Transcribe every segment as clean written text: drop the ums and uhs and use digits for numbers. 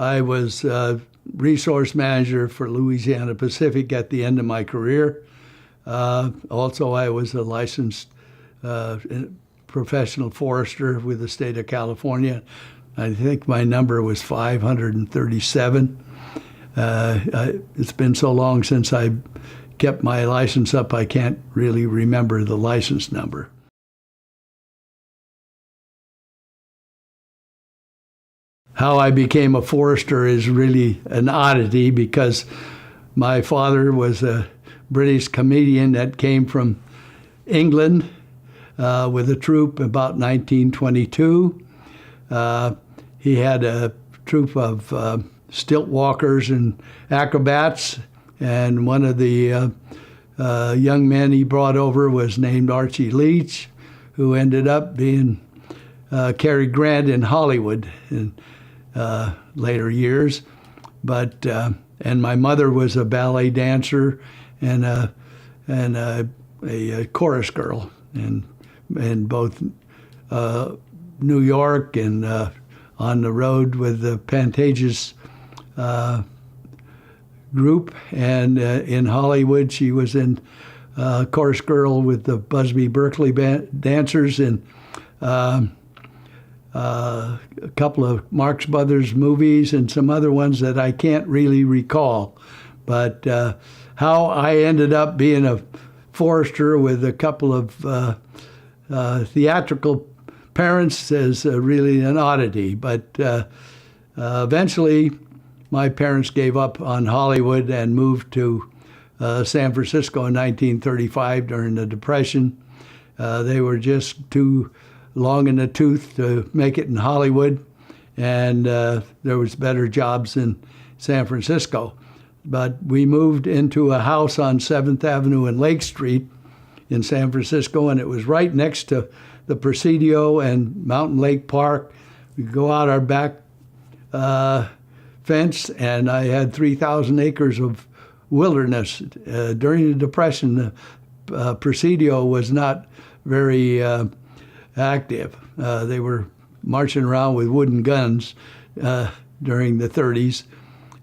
I was resource manager for Louisiana Pacific at the end of my career. Also, I was a licensed professional forester with the state of California. I think my number was 537. It's been so long since I kept my license up, I can't really remember the license number. How I became a forester is really an oddity because my father was a British comedian that came from England with a troupe about 1922. He had a troupe of stilt walkers and acrobats, and one of the young men he brought over was named Archie Leach, who ended up being Cary Grant in Hollywood in later years. But and my mother was a ballet dancer and a chorus girl in both New York and on the road with the Pantages group, and in Hollywood she was in chorus girl with the Busby Berkeley dancers, and a couple of Marx Brothers movies and some other ones that I can't really recall. But how I ended up being a forester with a couple of theatrical parents is really an oddity. But eventually my parents gave up on Hollywood and moved to San Francisco in 1935 during the Depression. They were just too long in the tooth to make it in Hollywood, and there was better jobs in San Francisco. But we moved into a house on 7th Avenue and Lake Street in San Francisco, and it was right next to the Presidio and Mountain Lake Park. We go out our back fence, and I had 3,000 acres of wilderness. During the Depression, the Presidio was not very active. They were marching around with wooden guns during the 30s,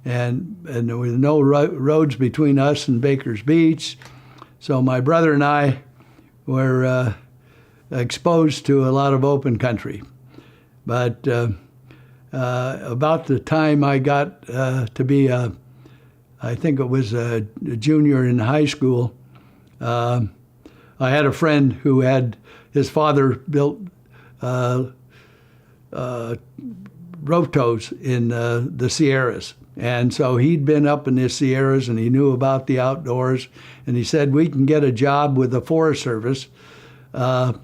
and there were no roads between us and Baker's Beach. So my brother and I were exposed to a lot of open country. But about the time I got to be I think it was a junior in high school, I had a friend who had his father built rotos in the Sierras. And so he'd been up in the Sierras and he knew about the outdoors. And he said, we can get a job with the Forest Service for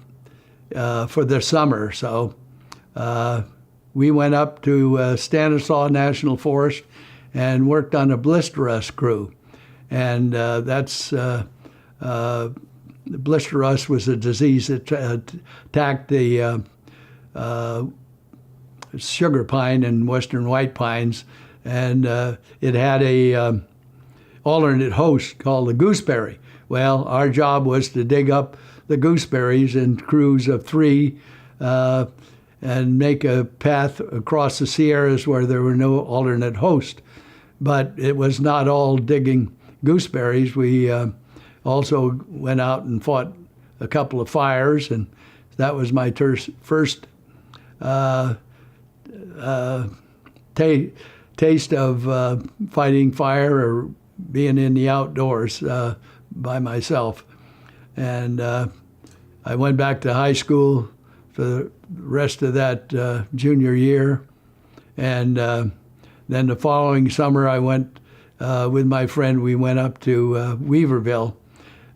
the summer. So we went up to Stanislaus National Forest and worked on a blister rust crew. And that's blister rust was a disease that attacked the sugar pine and western white pines, and it had a alternate host called the gooseberry. Well, our job was to dig up the gooseberries in crews of 3 and make a path across the Sierras where there were no alternate host. But it was not all digging gooseberries. We also went out and fought a couple of fires, and that was my first taste of fighting fire or being in the outdoors by myself. And I went back to high school for the rest of that junior year, and then the following summer I went with my friend. We went up to Weaverville.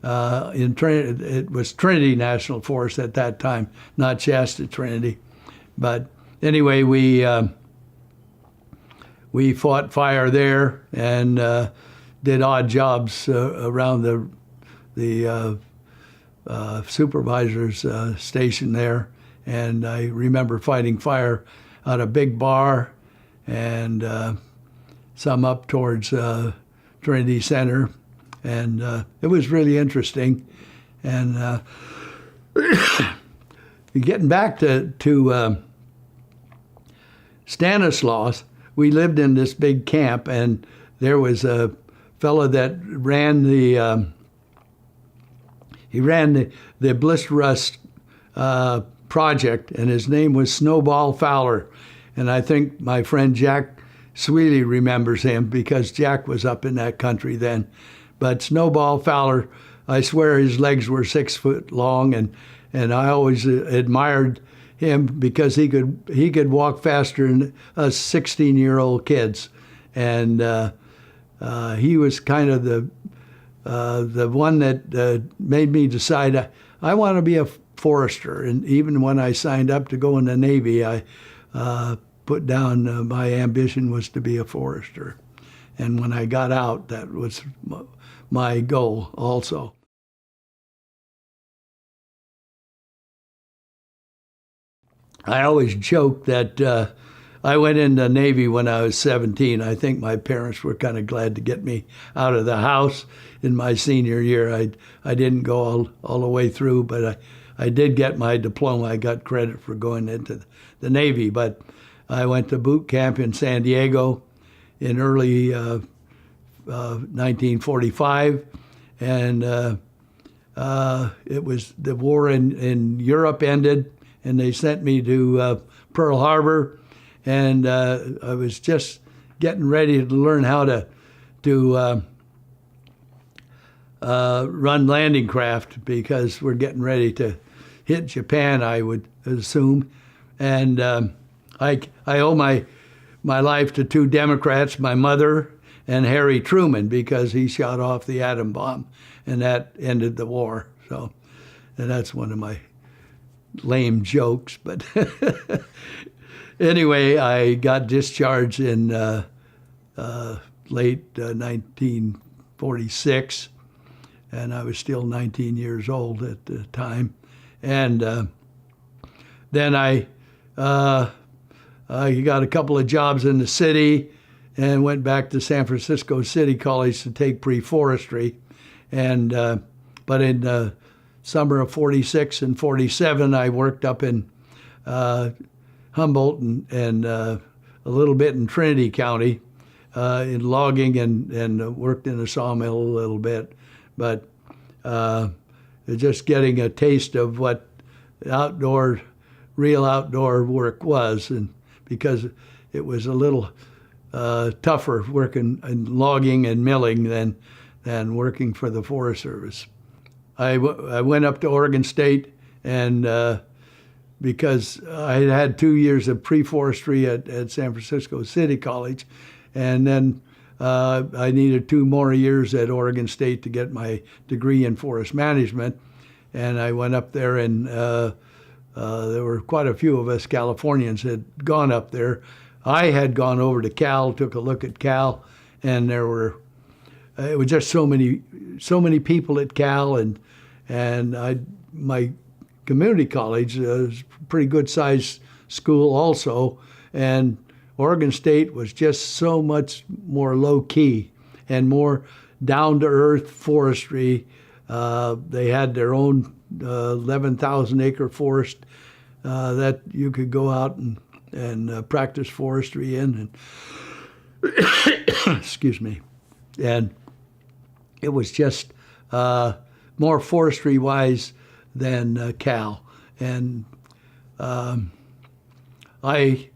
It was Trinity National Forest at that time, not Shasta Trinity. But anyway, we fought fire there and did odd jobs around the supervisor's station there. And I remember fighting fire at a big bar and some up towards Trinity Center. And it was really interesting. And getting back to Stanislaus, we lived in this big camp, and there was a fellow that ran the the Bliss Rust project, and his name was Snowball Fowler. And I think my friend Jack Sweely remembers him because Jack was up in that country then. But Snowball Fowler, I swear his legs were 6 foot long, and I always admired him because he could walk faster than us 16-year-old kids. And he was kind of the one that made me decide I want to be a forester. And even when I signed up to go in the Navy, I put down my ambition was to be a forester. And when I got out, that was my goal also. I always joke that I went in the Navy when I was 17. I think my parents were kind of glad to get me out of the house in my senior year. I didn't go all the way through, but I did get my diploma. I got credit for going into the Navy, but I went to boot camp in San Diego in early 1945, and it was the war in Europe ended, and they sent me to Pearl Harbor, and I was just getting ready to learn how to run landing craft because we're getting ready to hit Japan, I would assume. And I owe my life to two Democrats, my mother and Harry Truman, because he shot off the atom bomb, and that ended the war. So, and that's one of my lame jokes. But anyway, I got discharged in late 1946, and I was still 19 years old at the time. And then I got a couple of jobs in the city and went back to San Francisco City College to take pre-forestry. And but in the summer of 46 and 47, I worked up in Humboldt and a little bit in Trinity County in logging and worked in a sawmill a little bit. But just getting a taste of what real outdoor work was, and because it was a little tougher working in logging and milling than working for the Forest Service. I went up to Oregon State, and because I had 2 years of pre-forestry at San Francisco City College, and then I needed 2 more years at Oregon State to get my degree in forest management. And I went up there, and there were quite a few of us Californians had gone up there. I had gone over to Cal, took a look at Cal, and it was just so many people at Cal, and my community college was a pretty good sized school also, and Oregon State was just so much more low key and more down to earth forestry. They had their own 11,000 acre forest that you could go out and practice forestry in. And excuse me. And it was just more forestry wise than Cal. And I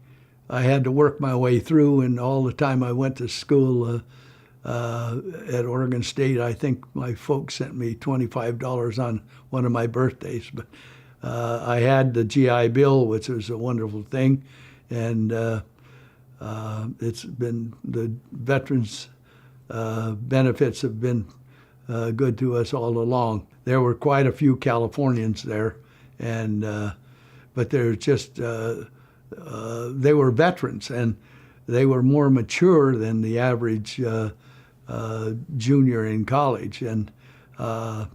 had to work my way through, and all the time I went to school at Oregon State, I think my folks sent me $25 on one of my birthdays. But I had the GI Bill, which was a wonderful thing, and it's been the veterans' benefits have been good to us all along. There were quite a few Californians there, and but they're just they were veterans, and they were more mature than the average junior in college. And I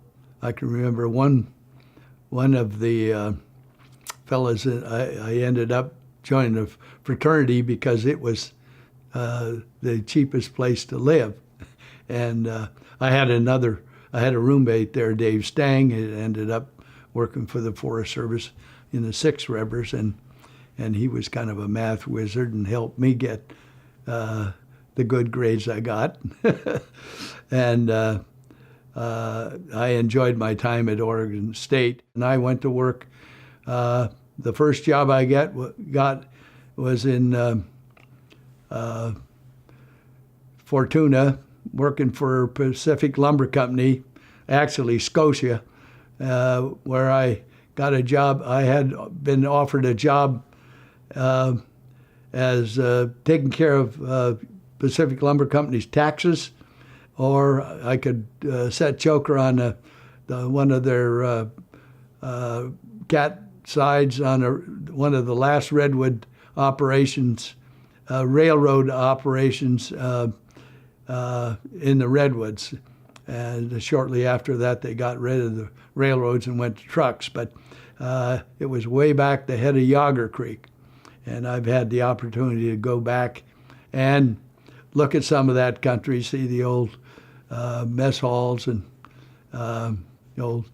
can remember one of the fellas that I ended up joining the fraternity because it was the cheapest place to live. And I had a roommate there, Dave Stang, who ended up working for the Forest Service in the Six Rivers, and he was kind of a math wizard and helped me get the good grades I got. And I enjoyed my time at Oregon State. And I went to work. The first job I got was in Fortuna, working for Pacific Lumber Company, actually Scotia, where I got a job. I had been offered a job as taking care of Pacific Lumber Company's taxes, or I could set choker on one of their cat sides on one of the last redwood operations, railroad operations in the redwoods. And shortly after that, they got rid of the railroads and went to trucks. But it was way back the head of Yager Creek. And I've had the opportunity to go back and look at some of that country, see the old mess halls and the old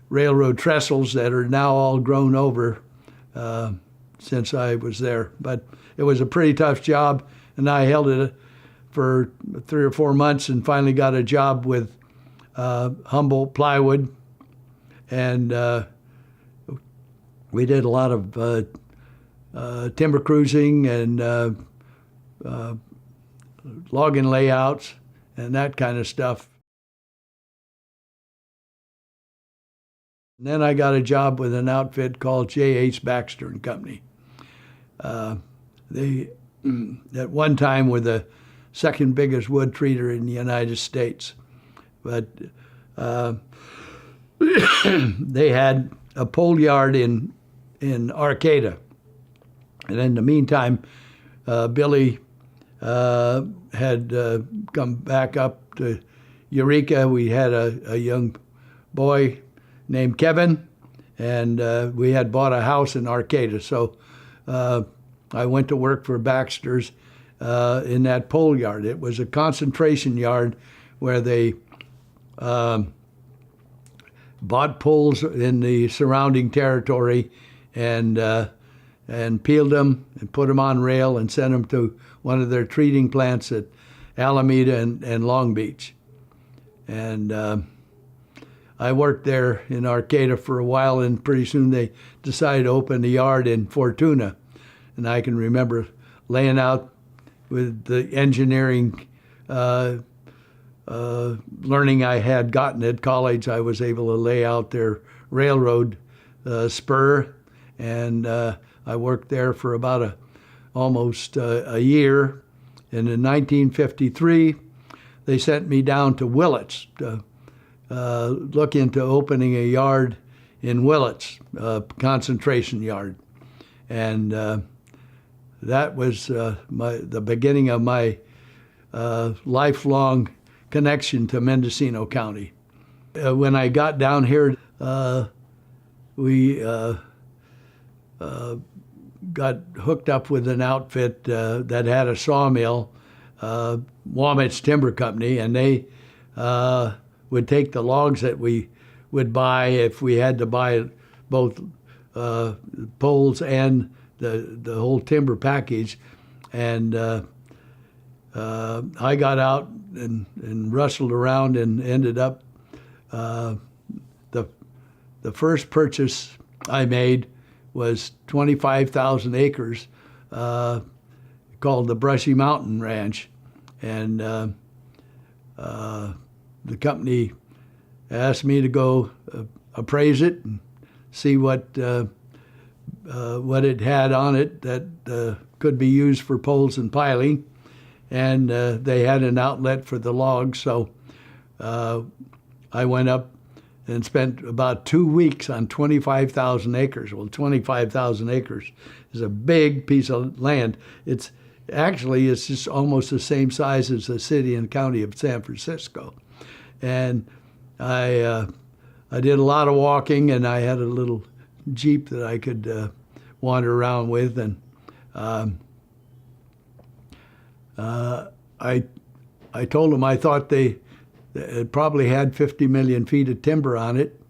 railroad trestles that are now all grown over since I was there. But it was a pretty tough job, and I held it for 3 or 4 months and finally got a job with Humboldt Plywood. And we did a lot of timber cruising and logging layouts and that kind of stuff. And then I got a job with an outfit called J.H. Baxter and Company. They, at one time, were the second biggest wood treater in the United States. But they had a pole yard in Arcata. And in the meantime, Billy had come back up to Eureka. We had a young boy named Kevin, and we had bought a house in Arcata. So I went to work for Baxter's in that pole yard. It was a concentration yard where they bought poles in the surrounding territory and peeled them and put them on rail and sent them to one of their treating plants at Alameda and Long Beach. And I worked there in Arcata for a while, and pretty soon they decided to open a yard in Fortuna. And I can remember laying out with the engineering learning I had gotten at college. I was able to lay out their railroad spur, and I worked there for about almost a year. And in 1953, they sent me down to Willits to look into opening a yard in Willits, a concentration yard. And that was the beginning of my lifelong connection to Mendocino County. When I got down here, we got hooked up with an outfit that had a sawmill, Wamit's Timber Company, and they would take the logs that we would buy if we had to buy both poles and the whole timber package. And I got out and rustled around and ended up the first purchase I made was 25,000 acres called the Brushy Mountain Ranch. And the company asked me to go appraise it and see what it had on it that could be used for poles and piling. And they had an outlet for the logs, so I went up and spent about 2 weeks on 25,000 acres. Well, 25,000 acres is a big piece of land. It's just almost the same size as the city and county of San Francisco. And I did a lot of walking, and I had a little Jeep that I could wander around with. And I told them I thought it probably had 50 million feet of timber on it,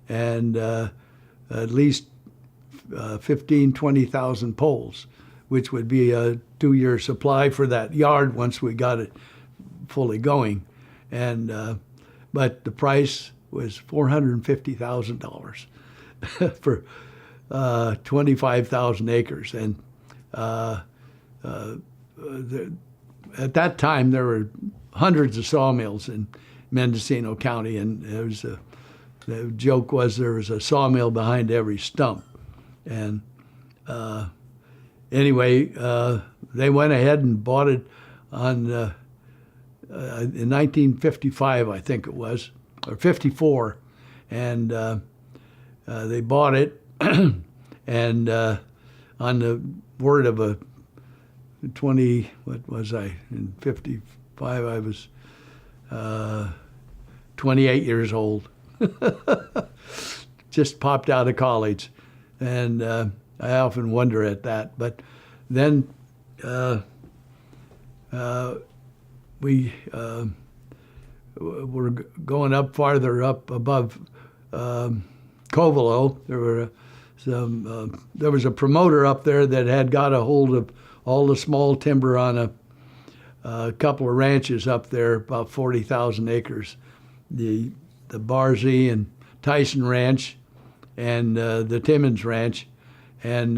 and at least 20,000 poles. which would be a 2-year supply for that yard once we got it fully going. And but the price was $450,000 for 25,000 acres. And at that time, there were hundreds of sawmills in Mendocino County, and the joke was there was a sawmill behind every stump. And anyway, they went ahead and bought it in 1955, I think it was, or 54, and they bought it, and on the word of a 20, what was I, in 55, I was 28 years old. Just popped out of college, and I often wonder at that. But then we were going up farther up above Covelo. There was a promoter up there that had got a hold of all the small timber on a couple of ranches up there, about 40,000 acres. The Barzee and Tyson Ranch and the Timmons Ranch. And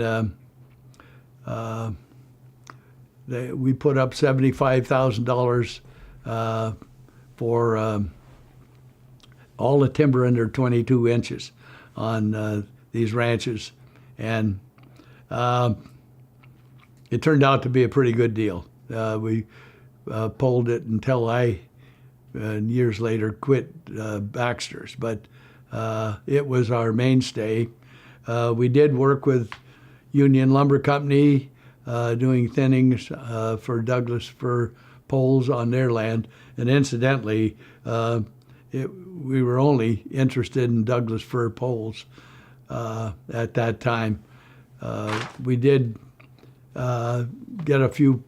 we put up $75,000 for all the timber under 22 inches on these ranches. And it turned out to be a pretty good deal. We polled it until I, years later, quit Baxter's. But it was our mainstay. We did work with Union Lumber Company, doing thinnings for Douglas fir poles on their land. And incidentally, we were only interested in Douglas fir poles at that time. We did get a few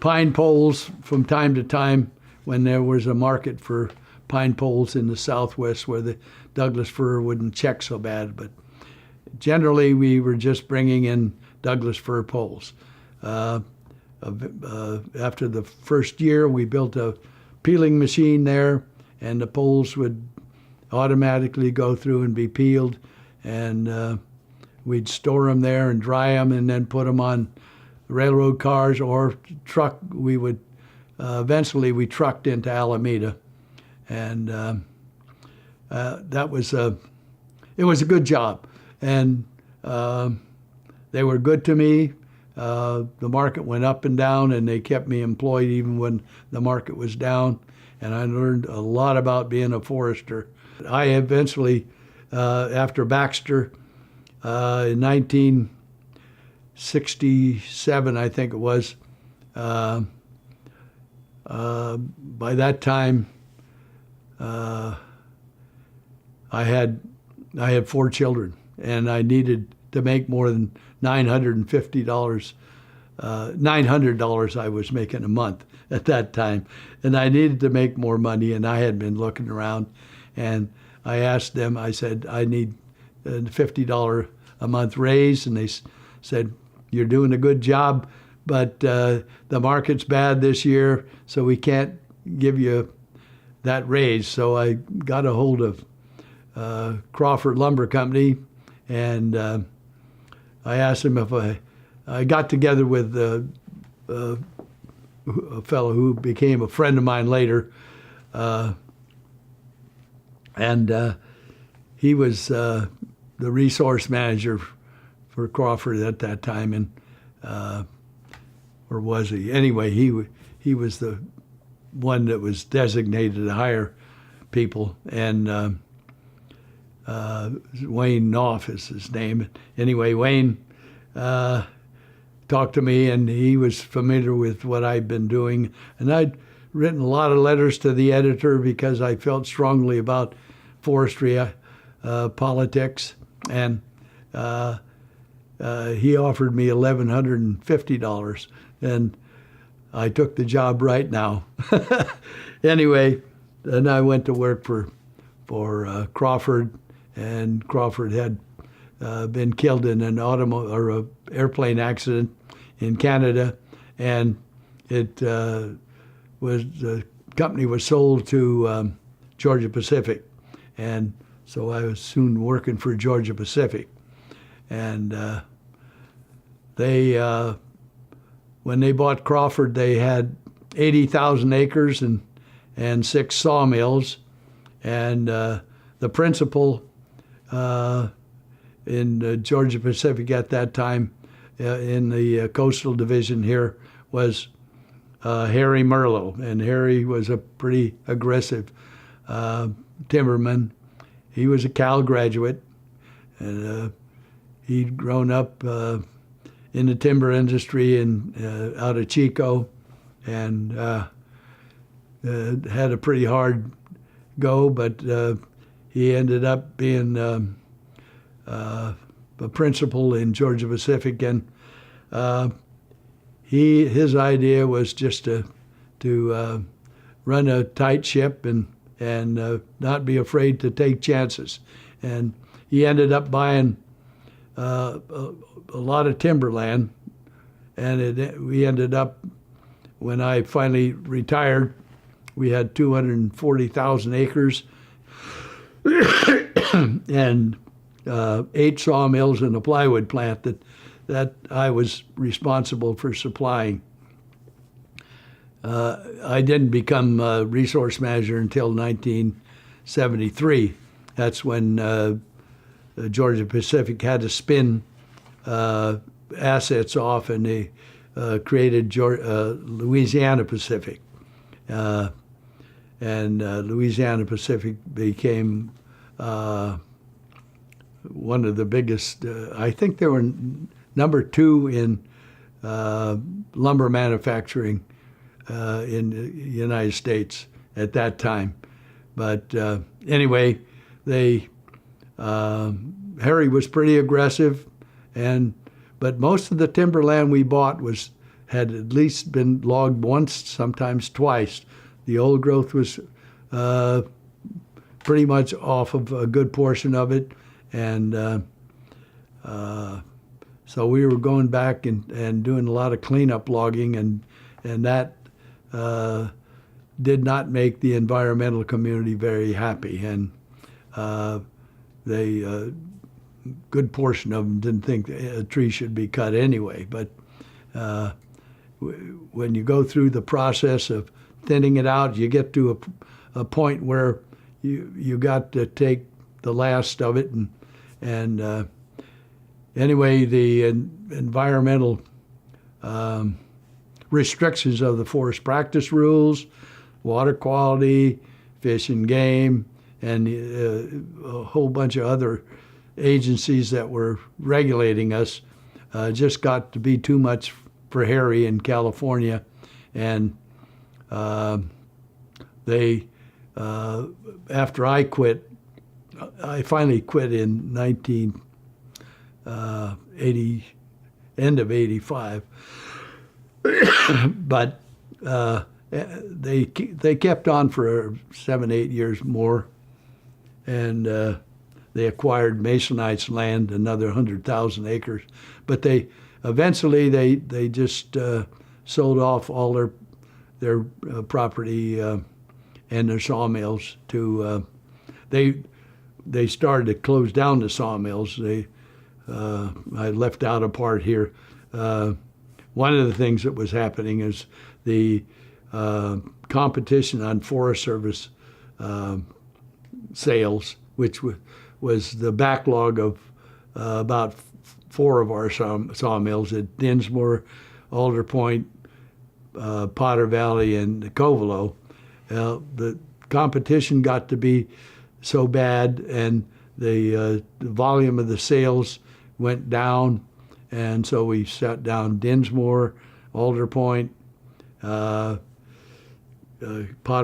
pine poles from time to time when there was a market for pine poles in the Southwest where the Douglas fir wouldn't check so bad. But generally, we were just bringing in Douglas fir poles. After the first year, we built a peeling machine there, and the poles would automatically go through and be peeled, and we'd store them there and dry them and then put them on railroad cars or truck. We would eventually we trucked into Alameda, and it was a good job, and they were good to me. The market went up and down, and they kept me employed even when the market was down, and I learned a lot about being a forester. I eventually, after Baxter, in 1967, I think it was, by that time, I had 4 children, and I needed to make more than $950. $900 I was making a month at that time, and I needed to make more money. And I had been looking around, and I asked them. I said, I need a $50 a month raise, and they said, you're doing a good job, but the market's bad this year, so we can't give you that raise. So I got a hold of Crawford Lumber Company, and I asked them if I got together with a fellow who became a friend of mine later, and he was the resource manager for Crawford at that time, and or was he? Anyway, he was the one that was designated to hire people, and Wayne Knopf is his name. Anyway, Wayne talked to me, and he was familiar with what I'd been doing. And I'd written a lot of letters to the editor because I felt strongly about forestry politics. And he offered me $1,150, and I took the job right now. Anyway, then I went to work for Crawford, and Crawford had been killed in an airplane accident in Canada, and it was the company was sold to Georgia Pacific, and so I was soon working for Georgia Pacific, and they when they bought Crawford, they had 80,000 acres and 6 sawmills, and the principal in Georgia Pacific at that time in the coastal division here was Harry Merlowe, and Harry was a pretty aggressive timberman. He was a Cal graduate, and he'd grown up in the timber industry out of Chico, and had a pretty hard go, but he ended up being a principal in Georgia Pacific, and his idea was just to run a tight ship and not be afraid to take chances. And he ended up buying a lot of timberland, and we ended up, when I finally retired, we had 240,000 acres and 8 sawmills and a plywood plant that I was responsible for supplying. I didn't become a resource manager until 1973. That's when Georgia Pacific had to spin assets off, and they created Louisiana Pacific. And Louisiana Pacific became one of the biggest, I think they were number 2 in lumber manufacturing in the United States at that time. But anyway, Harry was pretty aggressive, but most of the timberland we bought had at least been logged once, sometimes twice. The old growth was pretty much off of a good portion of it, and so we were going back and doing a lot of cleanup logging, and that did not make the environmental community very happy, and they good portion of them didn't think a tree should be cut anyway. But when you go through the process of thinning it out, you get to a point where you got to take the last of it, and anyway, the environmental restrictions of the forest practice rules, water quality, fish and game, and a whole bunch of other agencies that were regulating us just got to be too much for Harry in California, and they after I quit, I finally quit in 1980, end of '85, but they kept on for 7-8 years more, and they acquired Masonite's land, another 100,000 acres. But eventually they just sold off all their property and their sawmills to. They started to close down the sawmills. I left out a part here. One of the things that was happening is the competition on Forest Service sales, which was the backlog of about 4 of our sawmills at Dinsmore, Alder Point, Potter Valley, and Covelo. The competition got to be so bad, and the volume of the sales went down, and so we shut down Dinsmore, Alder Point, Potter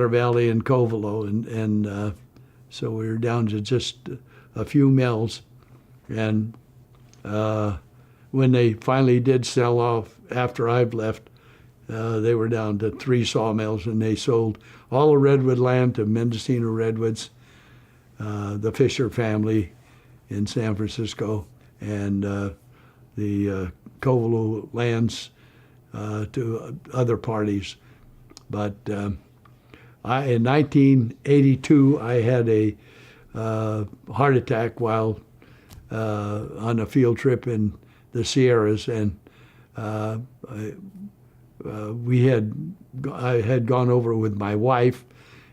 Valley, and Covelo, and so we were down to just a few mills. And when they finally did sell off after I've left, they were down to 3 sawmills, and they sold all the redwood land to Mendocino Redwoods, the Fisher family in San Francisco, and the Covelo lands to other parties. But in 1982, I had a heart attack while on a field trip in the Sierras, and I had gone over with my wife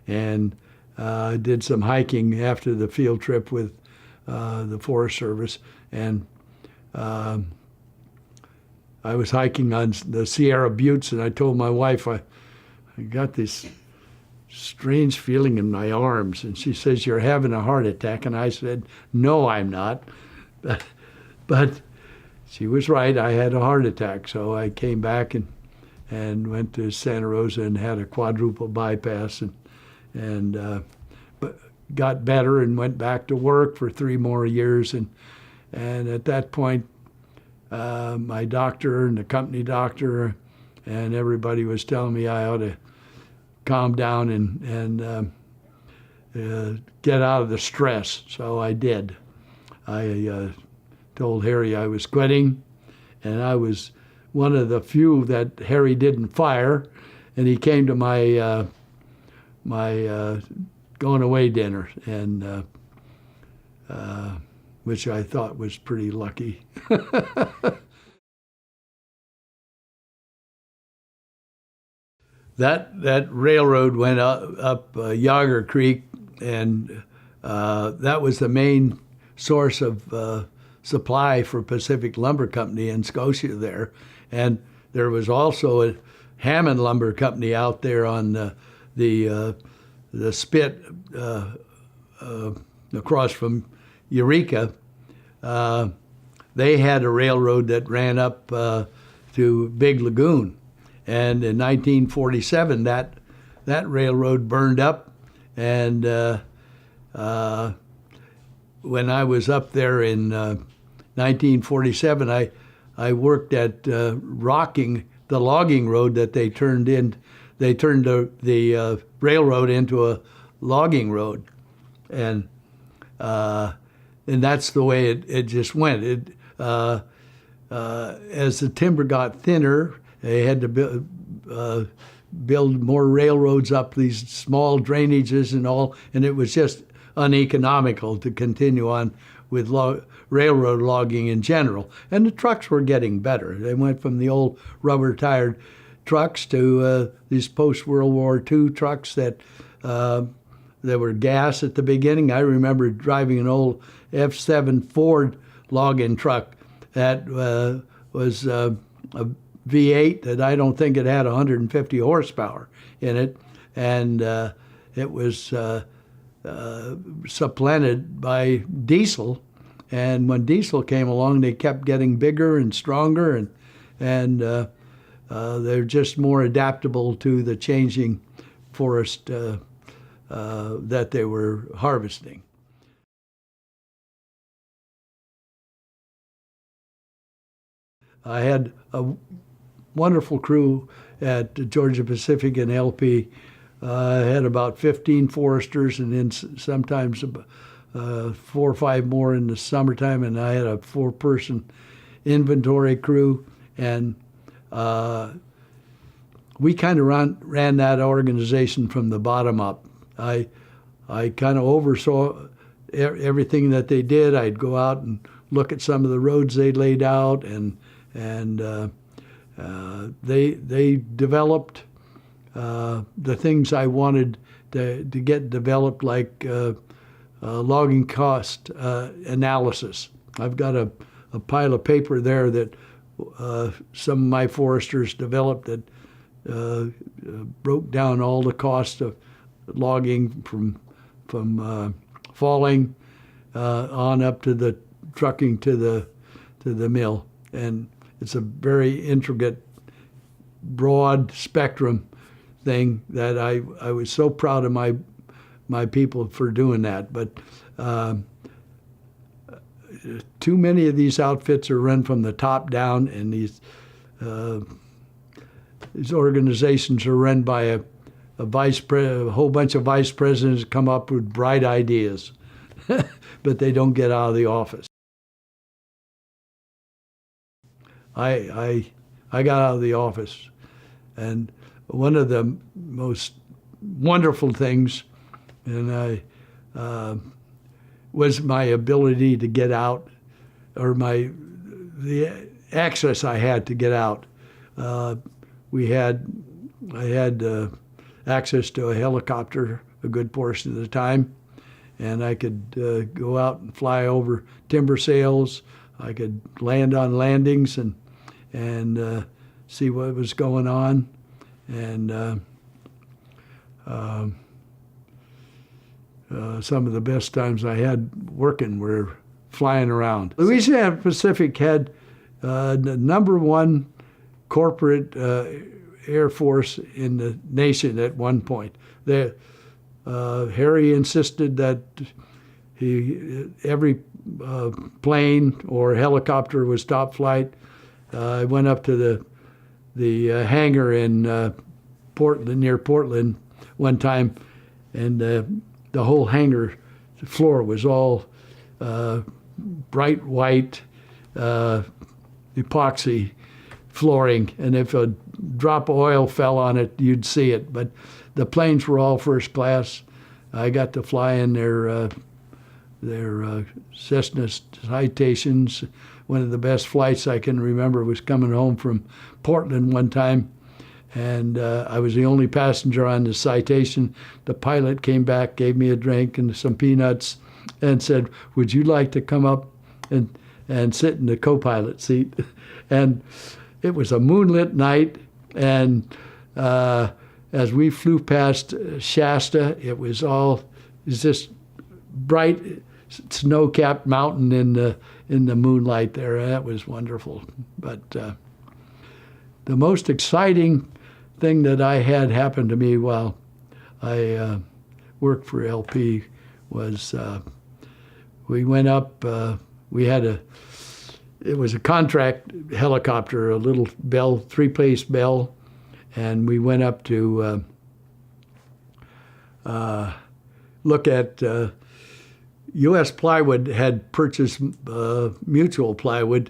and did some hiking after the field trip with the Forest Service, and I was hiking on the Sierra Buttes, and I told my wife I got this strange feeling in my arms, and she says, "You're having a heart attack," and I said, "No, I'm not." But she was right. I had a heart attack, so I came back and went to Santa Rosa and had a quadruple bypass, and got better and went back to work for 3 more years, and at that point, my doctor and the company doctor and everybody was telling me I ought to calm down and get out of the stress. So I did. I told Harry I was quitting, and I was one of the few that Harry didn't fire, and he came to my going away dinner, and which I thought was pretty lucky. That railroad went up Yager Creek, and that was the main source of supply for Pacific Lumber Company in Scotia there. And there was also a Hammond Lumber Company out there on the spit across from Eureka. They had a railroad that ran up to Big Lagoon. And in 1947, that railroad burned up. And when I was up there in 1947, I worked at rocking the logging road that they turned in. They turned the railroad into a logging road, and that's the way it just went. As the timber got thinner, they had to build more railroads up these small drainages and all, and it was just uneconomical to continue on with railroad logging in general. And the trucks were getting better. They went from the old rubber-tired trucks to these post-World War II trucks that there were gas at the beginning. I remember driving an old F7 Ford logging truck that was a V8 that I don't think it had 150 horsepower in it, and it was supplanted by diesel. And when diesel came along, they kept getting bigger and stronger, and they're just more adaptable to the changing forest that they were harvesting. I had a wonderful crew at Georgia Pacific and LP. I had about 15 foresters, and then sometimes 4 or 5 more in the summertime, and I had a 4-person inventory crew, and we kind of ran that organization from the bottom up. I kind of oversaw everything that they did. I'd go out and look at some of the roads they laid out, and they developed the things I wanted to get developed, like logging cost analysis. I've got a pile of paper there that some of my foresters developed that broke down all the cost of logging from falling on up to the trucking to the mill. And it's a very intricate, broad spectrum thing that I was so proud of my people for doing that. But too many of these outfits are run from the top down, and these organizations are run by a whole bunch of vice presidents come up with bright ideas, but they don't get out of the office. I I got out of the office. And one of the most wonderful things, was my ability to get out, or the access I had to get out. I had access to a helicopter a good portion of the time, and I could go out and fly over timber sales. I could land on landings and see what was going on, and some of the best times I had working were flying around. Louisiana Pacific had the #1 corporate Air Force in the nation at one point. Harry insisted that every plane or helicopter was top flight. I went up to the hangar in Portland, near Portland, one time, and the whole hangar floor was all bright white epoxy flooring, and if a drop of oil fell on it, you'd see it. But the planes were all first class. I got to fly in their Cessna Citations. One of the best flights I can remember was coming home from Portland one time, and I was the only passenger on the Citation. The pilot came back, gave me a drink and some peanuts, and said, "Would you like to come up and sit in the co-pilot seat?" And it was a moonlit night, and as we flew past Shasta, it was just bright snow-capped mountain in the moonlight there. That was wonderful. But the most exciting thing that I had happen to me while I worked for LP was we went up. It was a contract helicopter, a little Bell, 3-place Bell, and we went up to look at. U.S. Plywood had purchased Mutual Plywood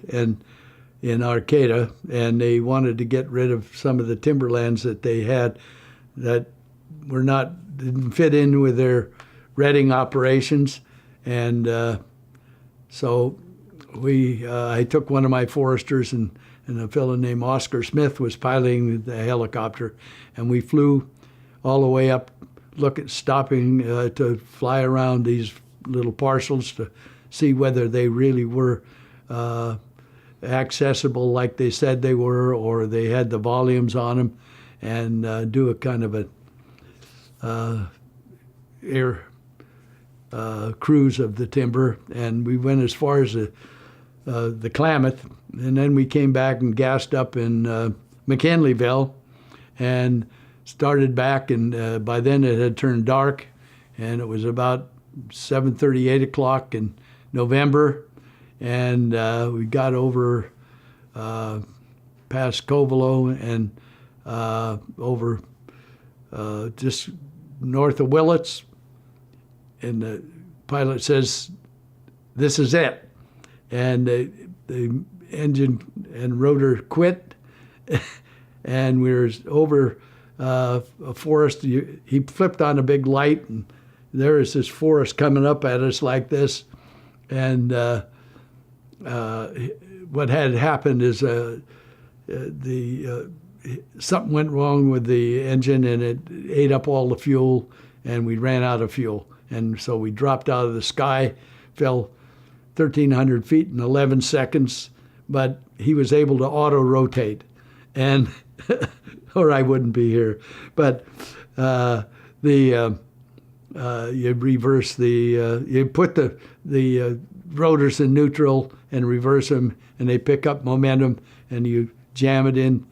in Arcata, and they wanted to get rid of some of the timberlands that they had that didn't fit in with their redding operations, and so I took one of my foresters, and a fellow named Oscar Smith was piloting the helicopter, and we flew all the way up, stopping to fly around these little parcels to see whether they really were accessible like they said they were, or they had the volumes on them, and do a kind of a air cruise of the timber. And we went as far as the Klamath, and then we came back and gassed up in McKinleyville and started back, and by then it had turned dark, and it was about 7:30, 8 o'clock in November, and we got over past Covelo and over just north of Willits, and the pilot says, "This is it." And the engine and rotor quit, and we were over a forest. He flipped on a big light, and there is this forest coming up at us like this, and what had happened is something went wrong with the engine, and it ate up all the fuel, and we ran out of fuel, and so we dropped out of the sky, fell 1,300 feet in 11 seconds, but he was able to auto-rotate, and or I wouldn't be here, but you reverse you put the rotors in neutral and reverse them, and they pick up momentum, and you jam it in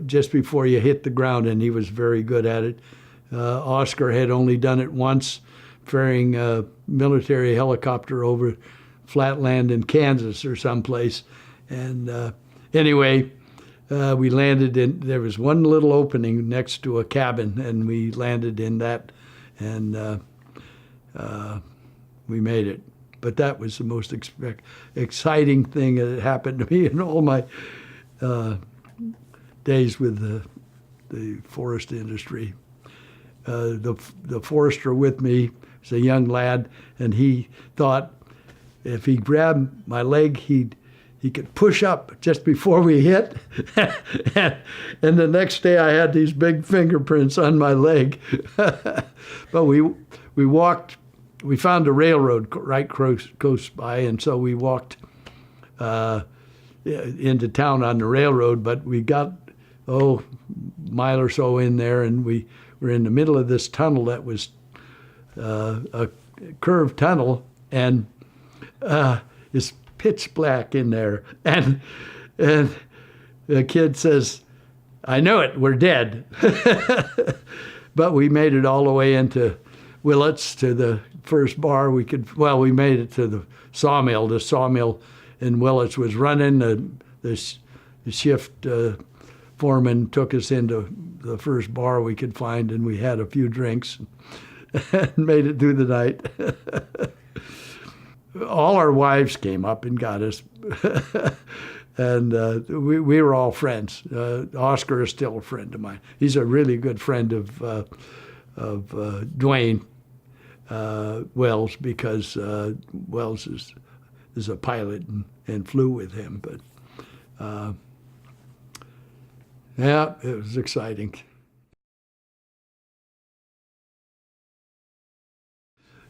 just before you hit the ground, and he was very good at it. Oscar had only done it once, ferrying a military helicopter over flatland in Kansas or someplace, and anyway, we landed there was one little opening next to a cabin, and we landed in that, and we made it. But that was the most exciting thing that happened to me in all my days with the forest industry. The forester with me was a young lad, and he thought if he grabbed my leg, he could push up just before we hit. And the next day I had these big fingerprints on my leg. But we walked, we found a railroad right close by, and so we walked into town on the railroad, but we got, a mile or so in there, and we were in the middle of this tunnel that was a curved tunnel, and it's pitch black in there. And the kid says, "I know it, we're dead." But we made it all the way into Willits to the first bar we made it to the sawmill. The sawmill in Willits was running. The shift foreman took us into the first bar we could find, and we had a few drinks and made it through the night. All our wives came up and got us, and we were all friends. Oscar is still a friend of mine. He's a really good friend of Dwayne Wells, because Wells is a pilot and flew with him. But yeah, it was exciting.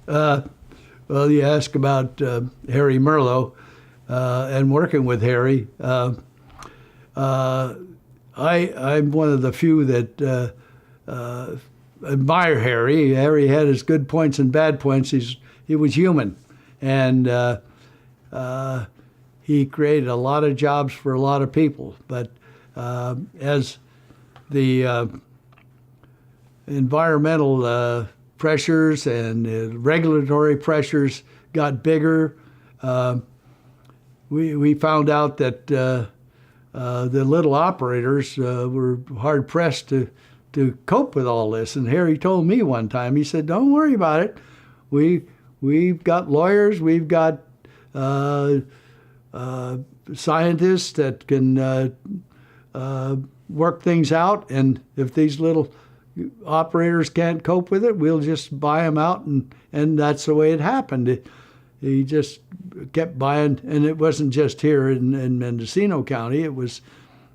Well, you ask about Harry Merlowe and working with Harry. I'm one of the few that admire Harry. Harry had his good points and bad points. He was human, and he created a lot of jobs for a lot of people. But as the environmental pressures and regulatory pressures got bigger, we found out that the little operators were hard pressed to cope with all this. And Harry told me one time, he said, "Don't worry about it. We've got lawyers, we've got scientists that can work things out, and if these little operators can't cope with it, we'll just buy them out." And that's the way it happened. He just kept buying, and it wasn't just here in Mendocino County. It was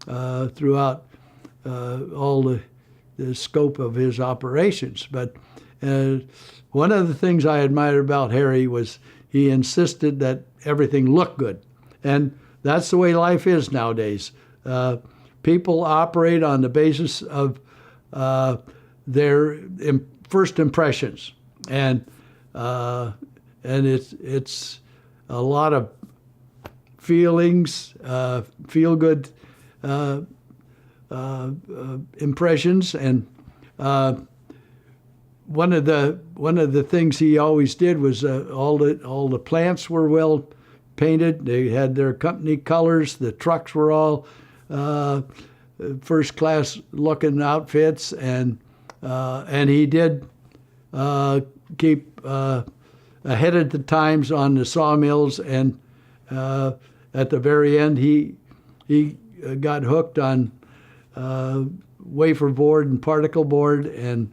throughout all the scope of his operations. But one of the things I admired about Harry was he insisted that everything looked good. And that's the way life is nowadays. People operate on the basis of their first impressions, and it's a lot of feelings, feel good impressions, and one of the things he always did was all the plants were well painted. They had their company colors. The trucks were all first class looking outfits, and he did keep ahead of the times on the sawmills, and at the very end he got hooked on wafer board and particle board, and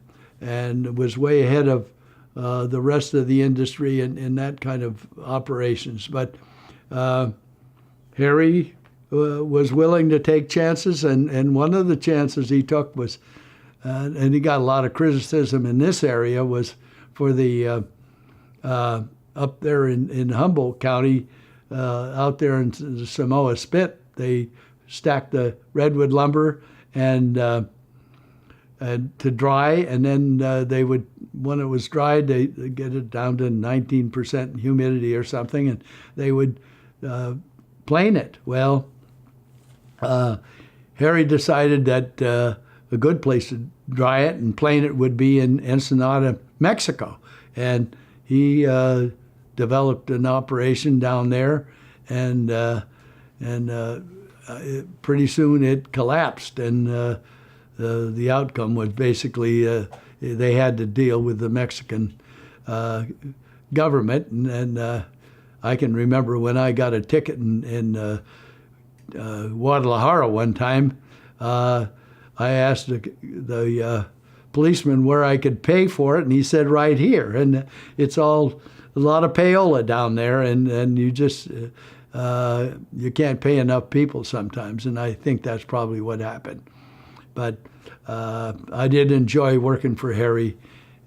was way ahead of the rest of the industry in that kind of operations. But Harry was willing to take chances, and one of the chances he took was, and he got a lot of criticism in this area, was for the up there in Humboldt County, out there in the Samoa Spit. They stacked the redwood lumber and to dry, and then they would, when it was dried, they get it down to 19% humidity or something, and they would plane it. Well, Harry decided that a good place to dry it and plane it would be in Ensenada, Mexico, and he developed an operation down there, and pretty soon it collapsed, and the outcome was basically they had to deal with the Mexican government, and I can remember when I got a ticket in Guadalajara one time, I asked the policeman where I could pay for it, and he said right here. And it's all a lot of payola down there, and you just you can't pay enough people sometimes, and I think that's probably what happened. But I did enjoy working for Harry,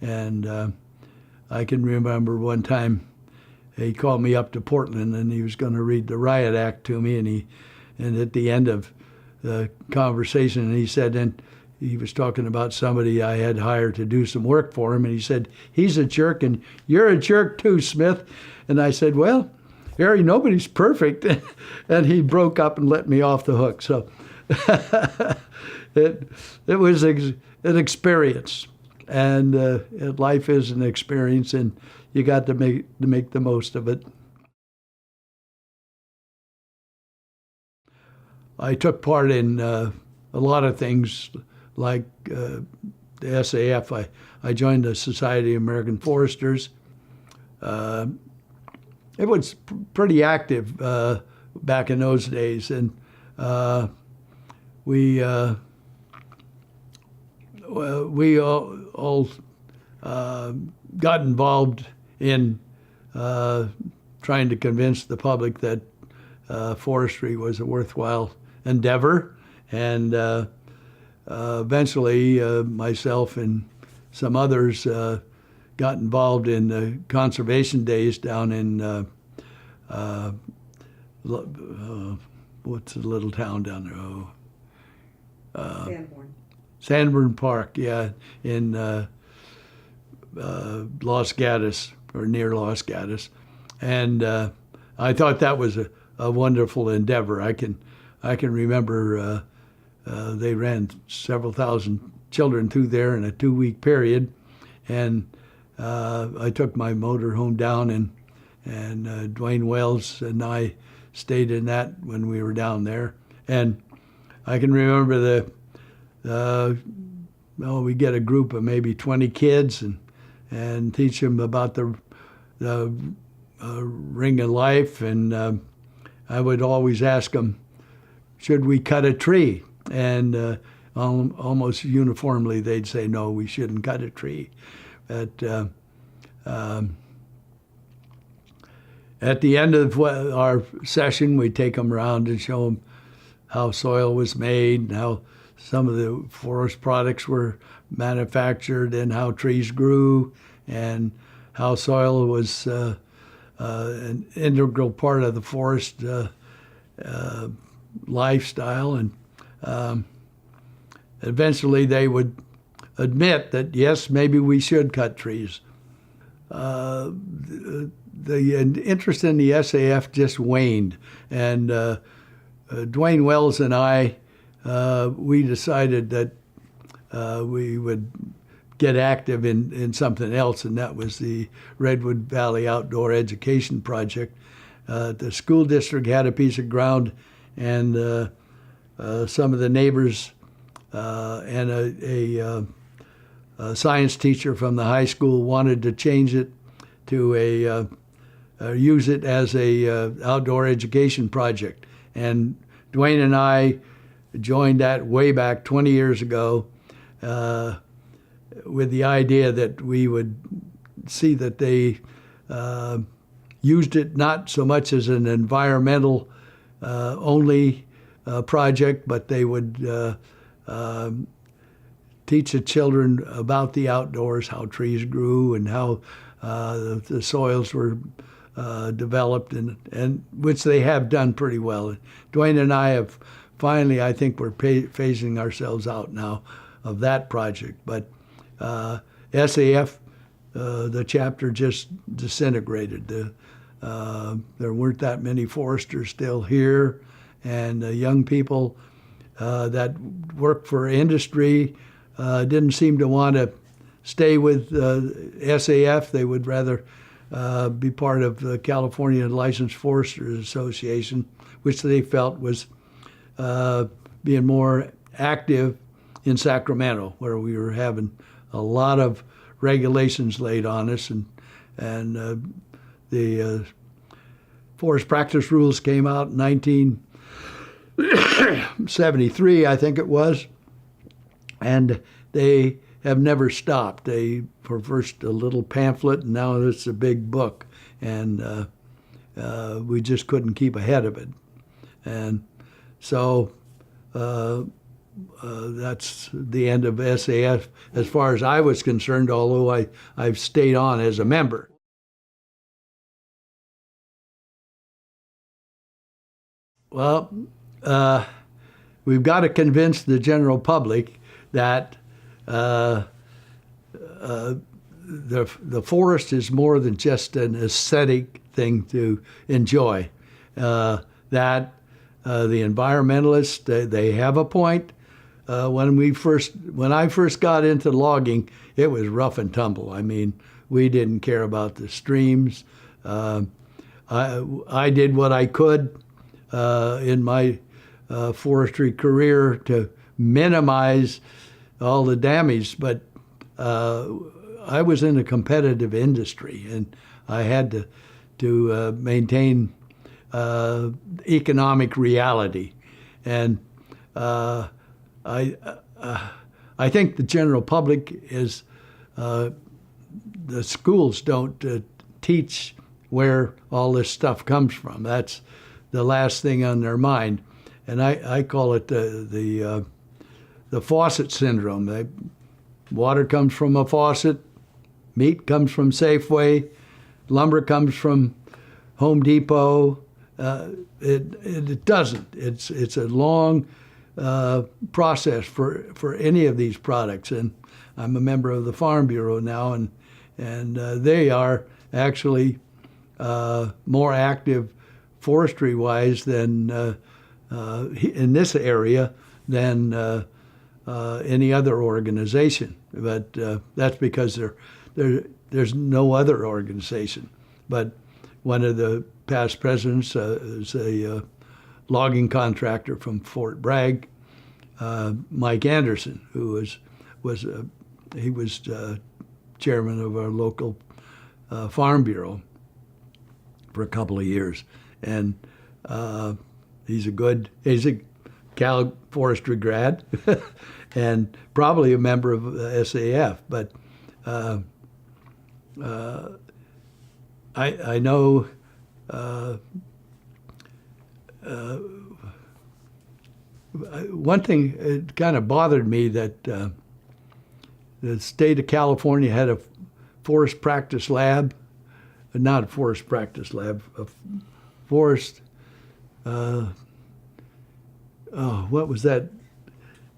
and I can remember one time he called me up to Portland, and he was going to read the Riot Act to me, and at the end of the conversation, he said, and he was talking about somebody I had hired to do some work for him, and he said, he's a jerk, and you're a jerk too, Smith. And I said, well, Harry, nobody's perfect. And he broke up and let me off the hook. So it was an experience, and life is an experience, and you got to make the most of it. I took part in a lot of things, like the SAF. I joined the Society of American Foresters. It was pretty active back in those days, and we all got involved in trying to convince the public that forestry was a worthwhile endeavor, and eventually myself and some others got involved in the conservation days down in what's the little town down there? Sanborn. Sanborn Park, yeah, in Los Gatos, or near Los Gatos, and I thought that was a wonderful endeavor. I can remember they ran several thousand children through there in a 2-week period, and I took my motor home down, and Dwayne Wells and I stayed in that when we were down there. And I can remember we get a group of maybe 20 kids and teach them about the ring of life, and I would always ask them, should we cut a tree? And almost uniformly they'd say, no, we shouldn't cut a tree. At the end of our session, we'd take them around and show them how soil was made, and how some of the forest products were manufactured, and how trees grew, and how soil was an integral part of the forest lifestyle. And eventually they would admit that, yes, maybe we should cut trees. The interest in the SAF just waned, and Dwayne Wells and I, we decided that we would get active in something else, and that was the Redwood Valley Outdoor Education Project. The school district had a piece of ground, and some of the neighbors and a science teacher from the high school wanted to change it to use it as a outdoor education project. And Dwayne and I joined that way back 20 years ago with the idea that we would see that they used it not so much as an environmental only project, but they would teach the children about the outdoors, how trees grew, and how the soils were developed, and which they have done pretty well. Dwayne and I have finally, I think we're phasing ourselves out now of that project. But SAF, the chapter just disintegrated. There weren't that many foresters still here, and young people that work for industry didn't seem to want to stay with SAF. They would rather be part of the California Licensed Foresters Association, which they felt was being more active in Sacramento, where we were having a lot of regulations laid on us, and the forest practice rules came out in '73, I think it was, and they have never stopped. They were first a little pamphlet, and now it's a big book, and we just couldn't keep ahead of it. And so that's the end of SAF as far as I was concerned, although I've stayed on as a member. Well, we've got to convince the general public that the forest is more than just an aesthetic thing to enjoy. That the environmentalists, they have a point. When I first got into logging, it was rough and tumble. I mean, we didn't care about the streams. I did what I could in my forestry career to minimize all the damage, but I was in a competitive industry, and I had to maintain economic reality. And I think the general public is, the schools don't teach where all this stuff comes from. That's the last thing on their mind. And I call it the faucet syndrome. Water comes from a faucet, meat comes from Safeway, lumber comes from Home Depot. It doesn't. It's a long process for any of these products. And I'm a member of the Farm Bureau now, and they are actually more active forestry-wise than in this area than any other organization. But that's because there's no other organization. But one of the past presidents is a logging contractor from Fort Bragg, Mike Anderson, who was chairman of our local Farm Bureau for a couple of years, and he's a Cal forestry grad, and probably a member of SAF. But I know one thing, it kind of bothered me that the state of California had a forest practice lab, not a forest practice lab, a forest, what was that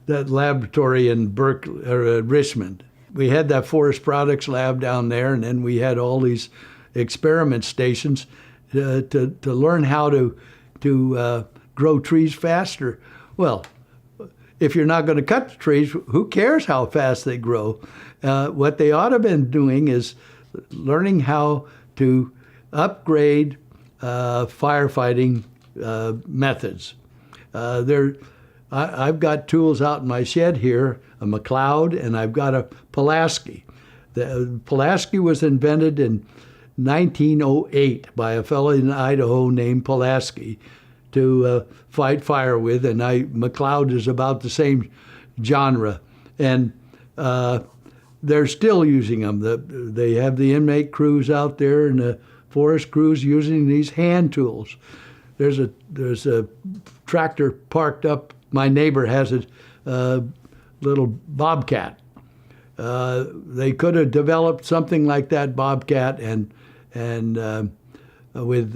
laboratory in Berkeley or Richmond? We had that forest products lab down there, and then we had all these experiment stations to learn how to grow trees faster. Well, if you're not going to cut the trees, who cares how fast they grow? What they ought to have been doing is learning how to upgrade firefighting methods. I've got tools out in my shed here, a McLeod, and I've got a Pulaski. The Pulaski was invented in 1908 by a fellow in Idaho named Pulaski to fight fire with, and McLeod is about the same genre. And they're still using them. They have the inmate crews out there and the forest crews using these hand tools. There's a tractor parked up. My neighbor has a little Bobcat. They could have developed something like that Bobcat and with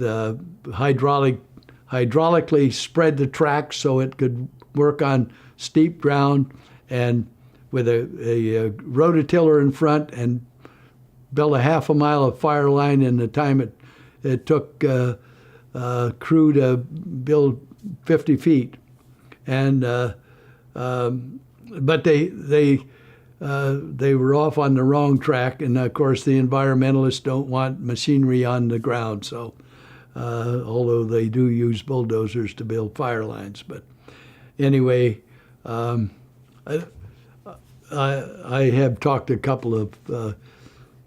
hydraulically spread the track so it could work on steep ground, and with a rototiller in front, and build a half a mile of fire line in the time it took crew to build 50 feet. And but they were off on the wrong track, and of course the environmentalists don't want machinery on the ground. So although they do use bulldozers to build fire lines, but anyway, I have talked to a couple of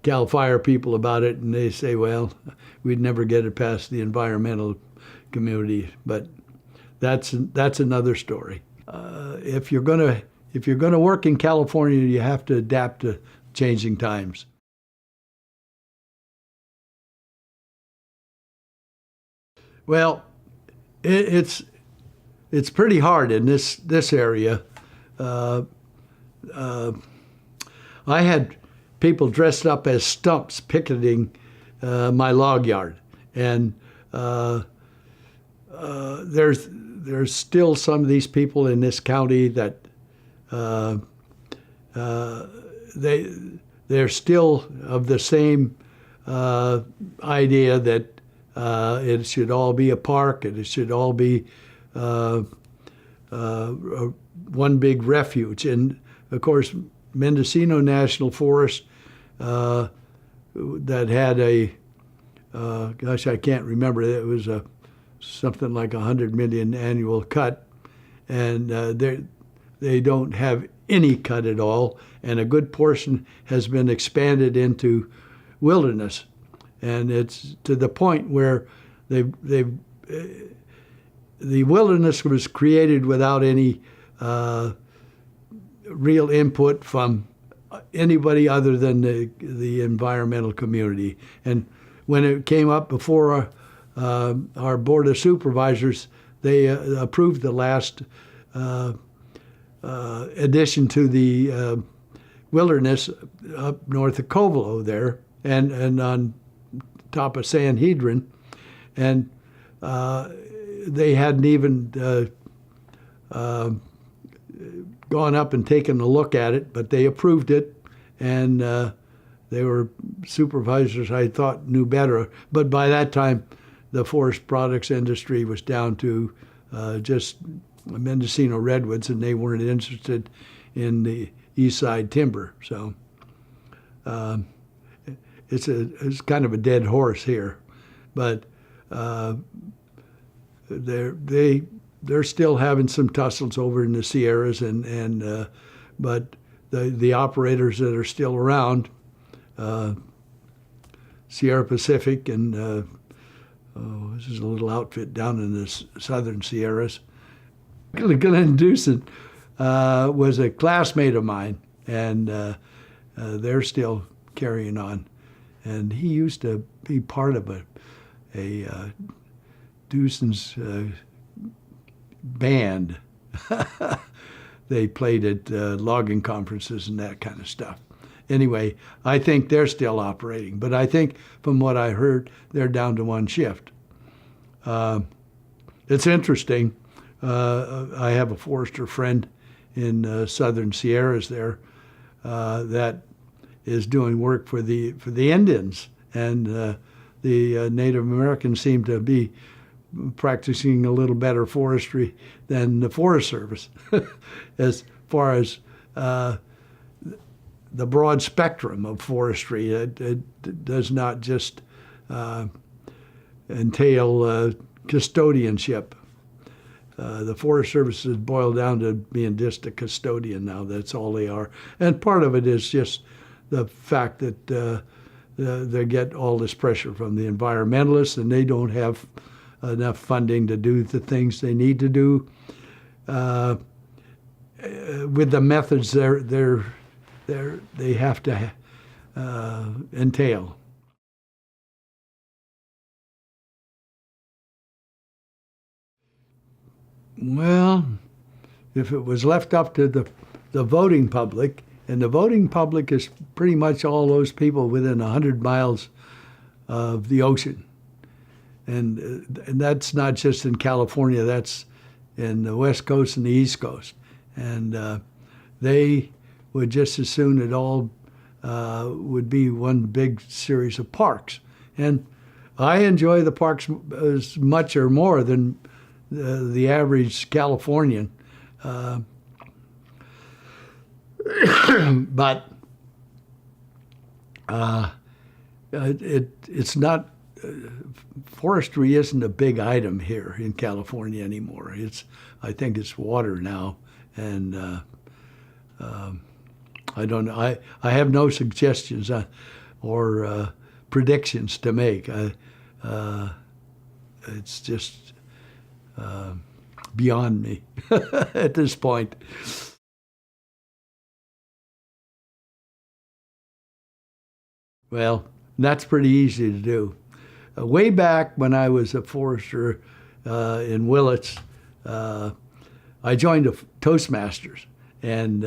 Cal Fire people about it, and they say, well, we'd never get it past the environmental community, but that's another story. If you're gonna work in California, you have to adapt to changing times. Well, it's pretty hard in this area. Uh, I had people dressed up as stumps picketing my log yard, and there's still some of these people in this county that they're still of the same idea that it should all be a park and it should all be one big refuge. And of course, Mendocino National Forest that had a gosh, I can't remember. It was something like 100 million annual cut, and they don't have any cut at all. And a good portion has been expanded into wilderness, and it's to the point where the wilderness was created without any real input from anybody other than the environmental community. And when it came up before our Board of Supervisors, they approved the last addition to the wilderness up north of Covelo there, and on top of Sanhedrin, and they hadn't even gone up and taken a look at it, but they approved it, and they were supervisors I thought knew better. But by that time, the forest products industry was down to just Mendocino redwoods, and they weren't interested in the east side timber. So it's kind of a dead horse here, but they're still having some tussles over in the Sierras, and but the operators that are still around, Sierra Pacific, and this is a little outfit down in the southern Sierras. Glenn Dewson was a classmate of mine, and they're still carrying on. And he used to be part of a Dewson's band. They played at logging conferences and that kind of stuff. Anyway, I think they're still operating, but I think from what I heard, they're down to one shift. It's interesting. I have a forester friend in southern Sierras there that is doing work for the Indians, and the Native Americans seem to be practicing a little better forestry than the Forest Service as far as the broad spectrum of forestry. It does not just entail custodianship. The Forest Service has boiled down to being just a custodian now. That's all they are. And part of it is just the fact that they get all this pressure from the environmentalists, and they don't have enough funding to do the things they need to do with the methods they have to entail. Well, if it was left up to the voting public, and the voting public is pretty much all those people within 100 miles of the ocean. And that's not just in California, that's in the West Coast and the East Coast. And they would just as soon it all would be one big series of parks. And I enjoy the parks as much or more than the average Californian. But it's not, forestry isn't a big item here in California anymore. I think it's water now, and I don't know. I have no suggestions or predictions to make. It's just beyond me at this point. Well, that's pretty easy to do. Way back when I was a forester in Willits, I joined a Toastmasters, and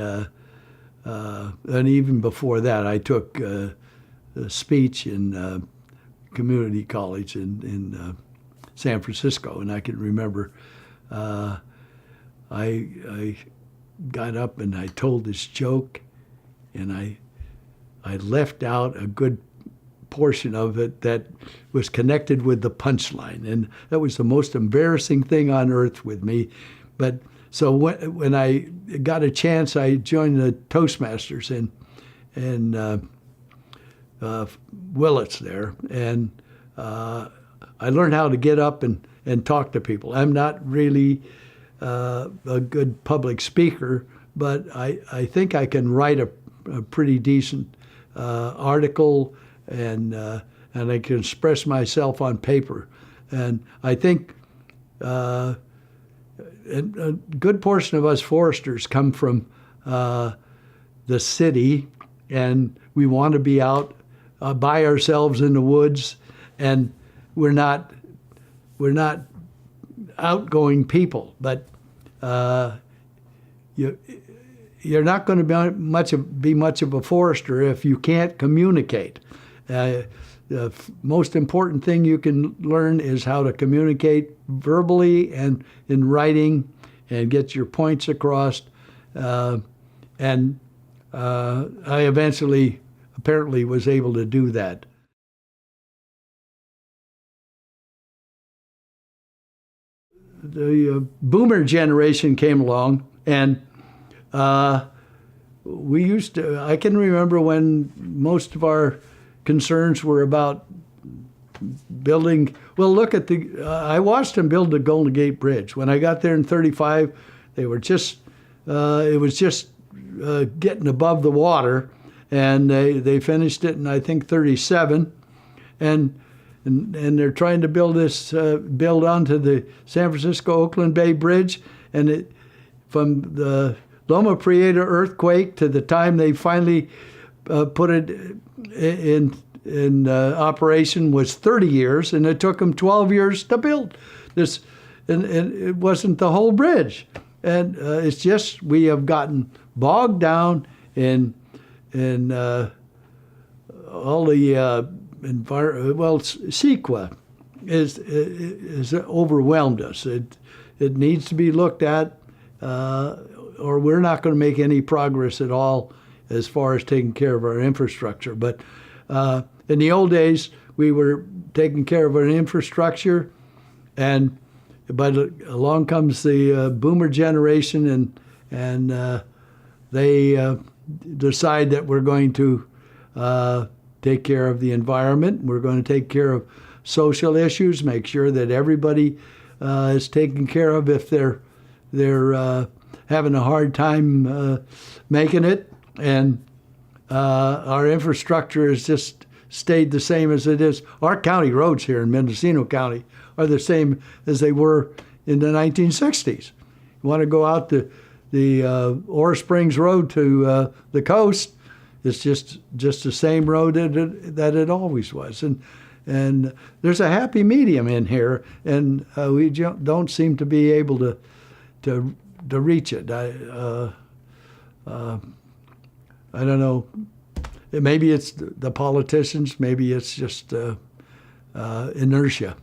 even before that, I took a speech in community college in San Francisco, and I can remember I got up and I told this joke, and I left out a good portion of it that was connected with the punchline, and that was the most embarrassing thing on earth with me. But so when I got a chance, I joined the Toastmasters in Willits there, and I learned how to get up and talk to people. I'm not really a good public speaker, but I think I can write a pretty decent article, and I can express myself on paper. And I think a good portion of us foresters come from the city, and we want to be out by ourselves in the woods, and we're not outgoing people. But you're not going to be much of a forester if you can't communicate. The most important thing you can learn is how to communicate verbally and in writing and get your points across. And I eventually, apparently, was able to do that. The boomer generation came along, and we used to, I can remember when most of our concerns were about building. Well, look at I watched them build the Golden Gate Bridge. When I got there in 35, they were just, it was just getting above the water, and they finished it in, I think, 37. And they're trying to build onto the San Francisco-Oakland Bay Bridge, and from the Loma Prieta earthquake to the time they finally put it in operation was 30 years, and it took them 12 years to build this, and it wasn't the whole bridge. And it's just we have gotten bogged down in all the CEQA is overwhelmed us. It needs to be looked at, or we're not going to make any progress at all as far as taking care of our infrastructure. But in the old days, we were taking care of our infrastructure, but along comes the boomer generation, and they decide that we're going to take care of the environment. We're going to take care of social issues, make sure that everybody is taken care of if they're having a hard time making it. And our infrastructure has just stayed the same as it is. Our county roads here in Mendocino County are the same as they were in the 1960s. You want to go out the Ore Springs Road to the coast, it's just the same road that it always was. And there's a happy medium in here, and we don't seem to be able to reach it. I don't know. Maybe it's the politicians. Maybe it's just inertia.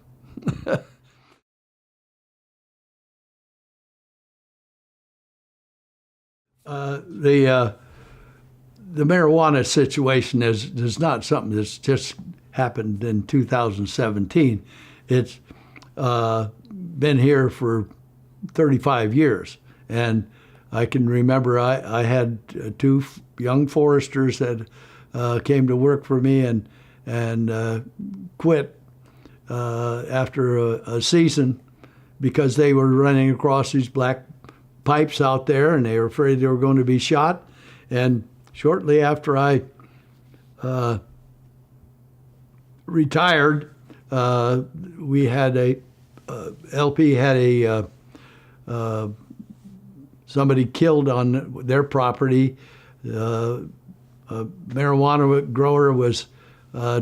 The marijuana situation is not something that's just happened in 2017. It's been here for 35 years. And I can remember I had two young foresters that came to work for me and quit after a season because they were running across these black pipes out there, and they were afraid they were going to be shot. And shortly after I retired, we had LP had somebody killed on their property. A marijuana grower was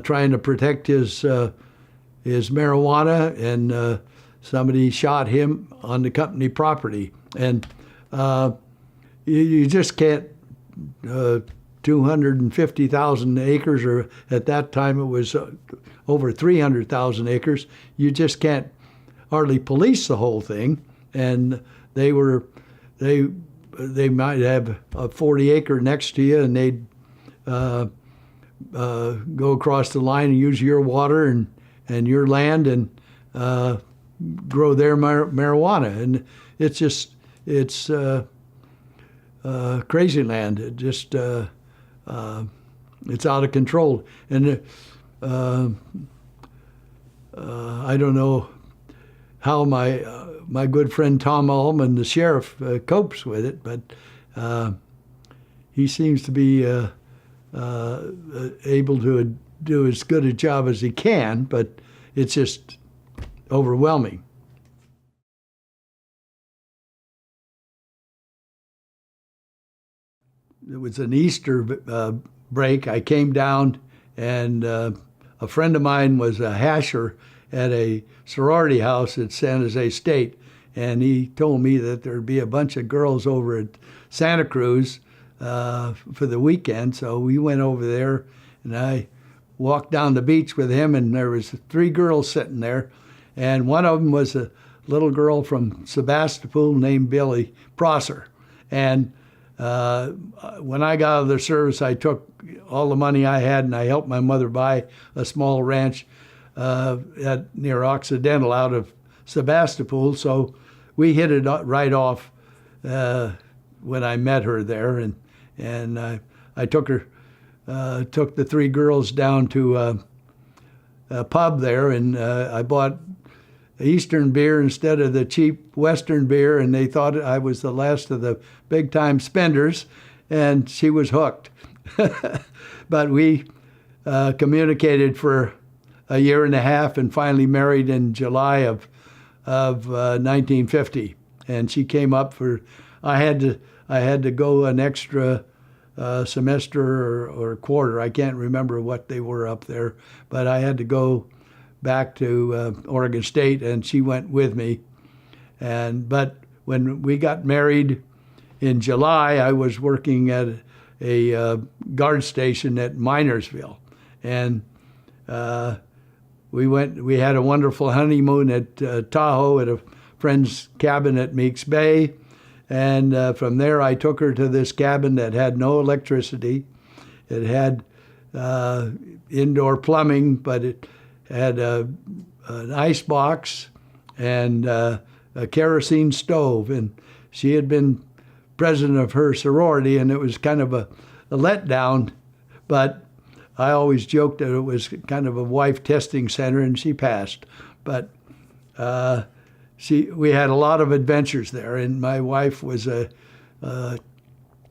trying to protect his marijuana, and somebody shot him on the company property. And you just can't, 250,000 acres, or at that time it was over 300,000 acres. You just can't hardly police the whole thing. And they might have a 40-acre next to you, and they'd go across the line and use your water and your land and grow their marijuana. And it's crazy land. It just it's out of control. And I don't know how my good friend Tom Allman, the sheriff, copes with it, but he seems to be able to do as good a job as he can, but it's just overwhelming. It was an Easter break. I came down, and a friend of mine was a hasher at a sorority house at San Jose State, and he told me that there'd be a bunch of girls over at Santa Cruz for the weekend. So we went over there, and I walked down the beach with him, and there was 3 girls sitting there, and one of them was a little girl from Sebastopol named Billy Prosser. And when I got out of the service, I took all the money I had and I helped my mother buy a small ranch near Occidental out of Sebastopol. So we hit it right off when I met her there, and I took the 3 girls down to a pub there, and I bought Eastern beer instead of the cheap Western beer, and they thought I was the last of the big-time spenders, and she was hooked. But we communicated for a year and a half and finally married in July of 1950. And she came up for, I had to go an extra semester or quarter. I can't remember what they were up there, but I had to go back to Oregon State, and she went with me. But when we got married in July, I was working at a guard station at Minersville, and we had a wonderful honeymoon at Tahoe at a friend's cabin at Meeks Bay, and from there I took her to this cabin that had no electricity. It had indoor plumbing, but it had an ice box and a kerosene stove, and she had been president of her sorority, and it was kind of a letdown, but I always joked that it was kind of a wife testing center, and she passed. But we had a lot of adventures there, and my wife was a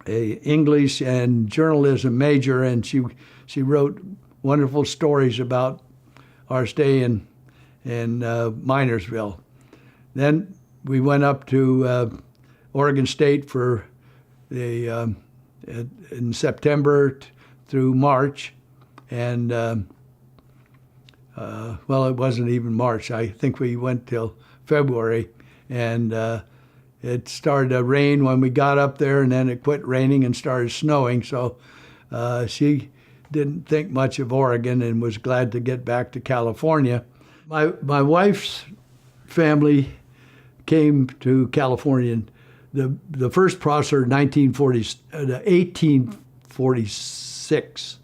English and journalism major, and she wrote wonderful stories about our stay in Minersville. Then we went up to Oregon State for in September through March, and well, it wasn't even March. I think we went till February, and it started to rain when we got up there, and then it quit raining and started snowing. So she didn't think much of Oregon and was glad to get back to California. My wife's family came to California. The first Prosser, 1846,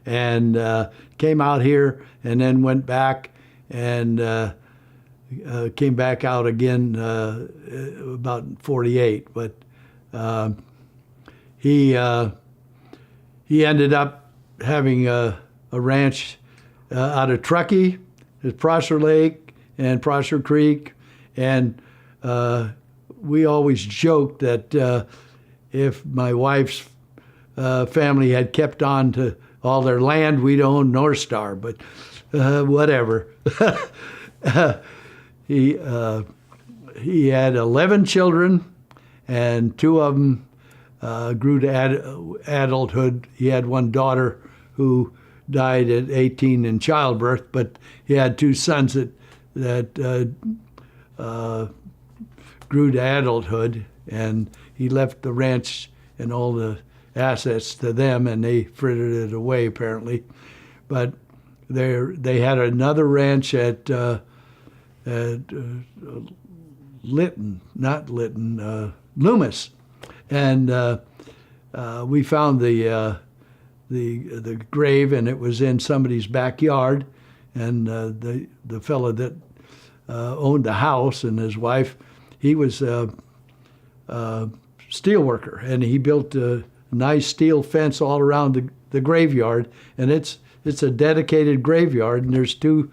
and came out here and then went back and came back out again about 48. But he ended up having a ranch out of Truckee, at Prosser Lake and Prosser Creek, and we always joked that if my wife's family had kept on to all their land, we'd own North Star, but whatever. he had 11 children, and 2 of them grew to adulthood. He had one daughter who died at 18 in childbirth, but he had 2 sons that grew to adulthood, and he left the ranch and all the assets to them, and they frittered it away apparently. But they had another ranch at Lytton, not Lytton, Loomis, and we found the grave, and it was in somebody's backyard, and the fellow that owned the house and his wife, he was a steel worker, and he built a nice steel fence all around the graveyard, and it's a dedicated graveyard, and there's 2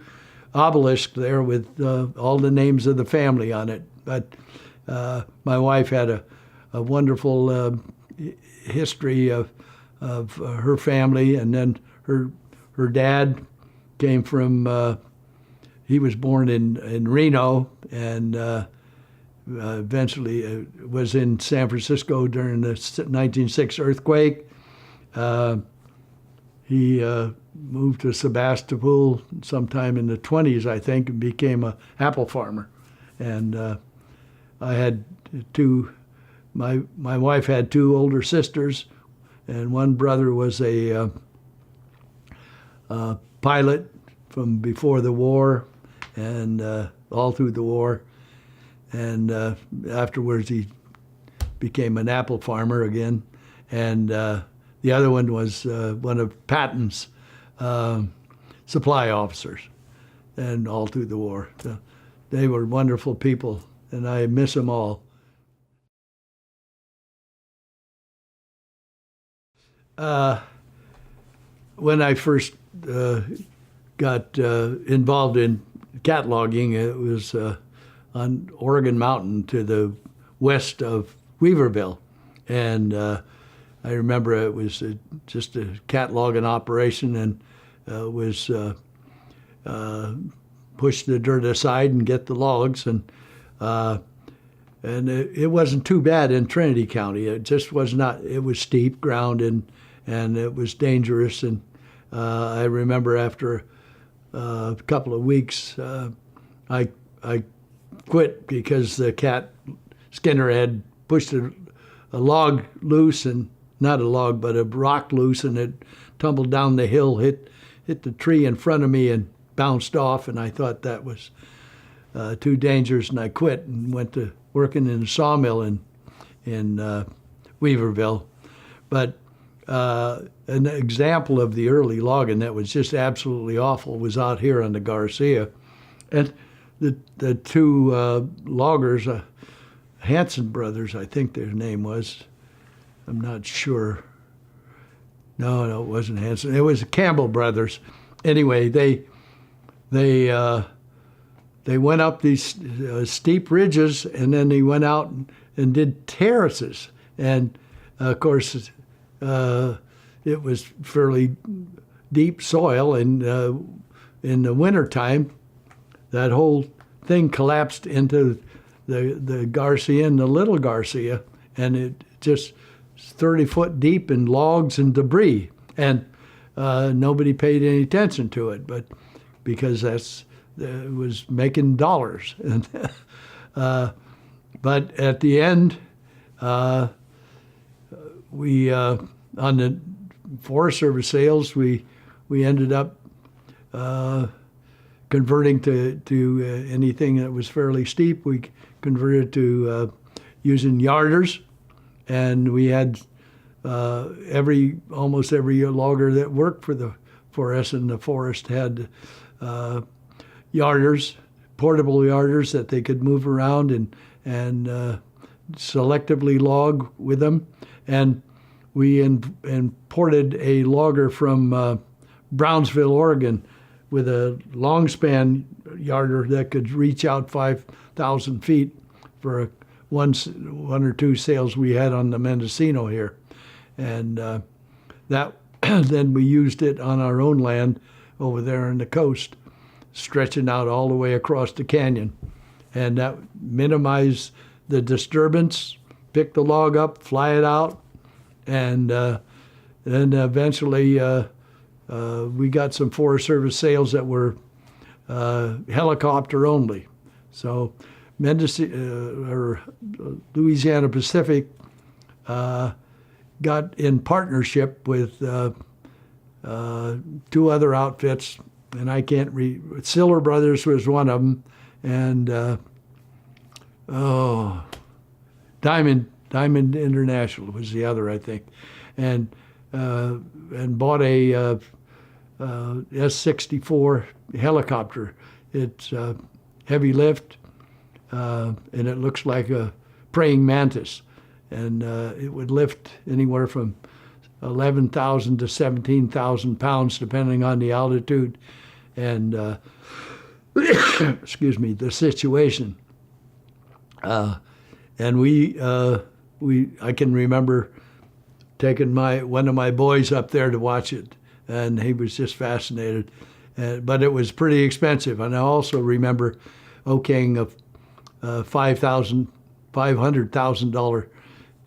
obelisks there with all the names of the family on it. But my wife had a wonderful history of her family, and then her dad came from. He was born in Reno, and eventually was in San Francisco during the 1906 earthquake. He moved to Sebastopol sometime in the 20s, I think, and became an apple farmer. And I had 2. My wife had 2 older sisters, and one brother was a pilot from before the war, and all through the war. And afterwards, he became an apple farmer again. And the other one was one of Patton's supply officers, and all through the war. So they were wonderful people, and I miss them all. When I first got involved in cataloging, it was on Oregon Mountain to the west of Weaverville. And I remember it was just a cataloging operation, and was push the dirt aside and get the logs. And it wasn't too bad in Trinity County. It just was not. It was steep ground, and it was dangerous. And I remember after a couple of weeks, I quit because the cat Skinner had pushed a log loose, and not a log, but a rock loose, and it tumbled down the hill, hit the tree in front of me, and bounced off. And I thought that was too dangerous, and I quit and went to working in a sawmill in Weaverville. But an example of the early logging that was just absolutely awful was out here on the Garcia. And the 2 loggers, Hanson brothers, I think their name was. I'm not sure. No, it wasn't Hanson. It was the Campbell brothers. Anyway, they went up these steep ridges, and then they went out and did terraces. And of course, it was fairly deep soil, and in the wintertime, that whole thing collapsed into the Garcia and the Little Garcia, and it just 30 foot deep in logs and debris. And nobody paid any attention to it, but because it was making dollars. And but at the end, we on the Forest Service sales, we ended up converting to anything that was fairly steep. We converted to using yarders, and we had almost every logger that worked for us in the forest had yarders, portable yarders that they could move around and selectively log with them. And we imported a logger from Brownsville, Oregon, with a long span yarder that could reach out 5,000 feet for one or two sales we had on the Mendocino here. And that then we used it on our own land over there on the coast, stretching out all the way across the canyon. and that minimized the disturbance. Pick the log up, fly it out, and then eventually we got some Forest Service sales that were helicopter only. So Louisiana Pacific got in partnership with two other outfits, and I can't read. Siller Brothers was one of them, and Diamond International was the other, I think, and bought a S-64 helicopter. It's heavy lift, and it looks like a praying mantis, and it would lift anywhere from 11,000 to 17,000 pounds, depending on the altitude and excuse me, the situation. And I can remember taking one of my boys up there to watch it, and he was just fascinated. But it was pretty expensive, and I also remember okaying a $500,000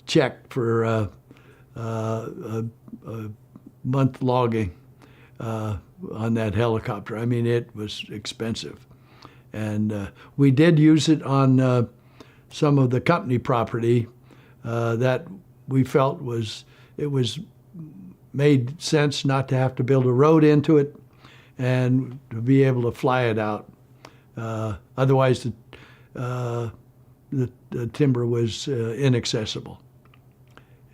check for a month logging on that helicopter. I mean, it was expensive, and we did use it on some of the company property that we felt it was made sense not to have to build a road into it and to be able to fly it out. Otherwise, the timber was inaccessible.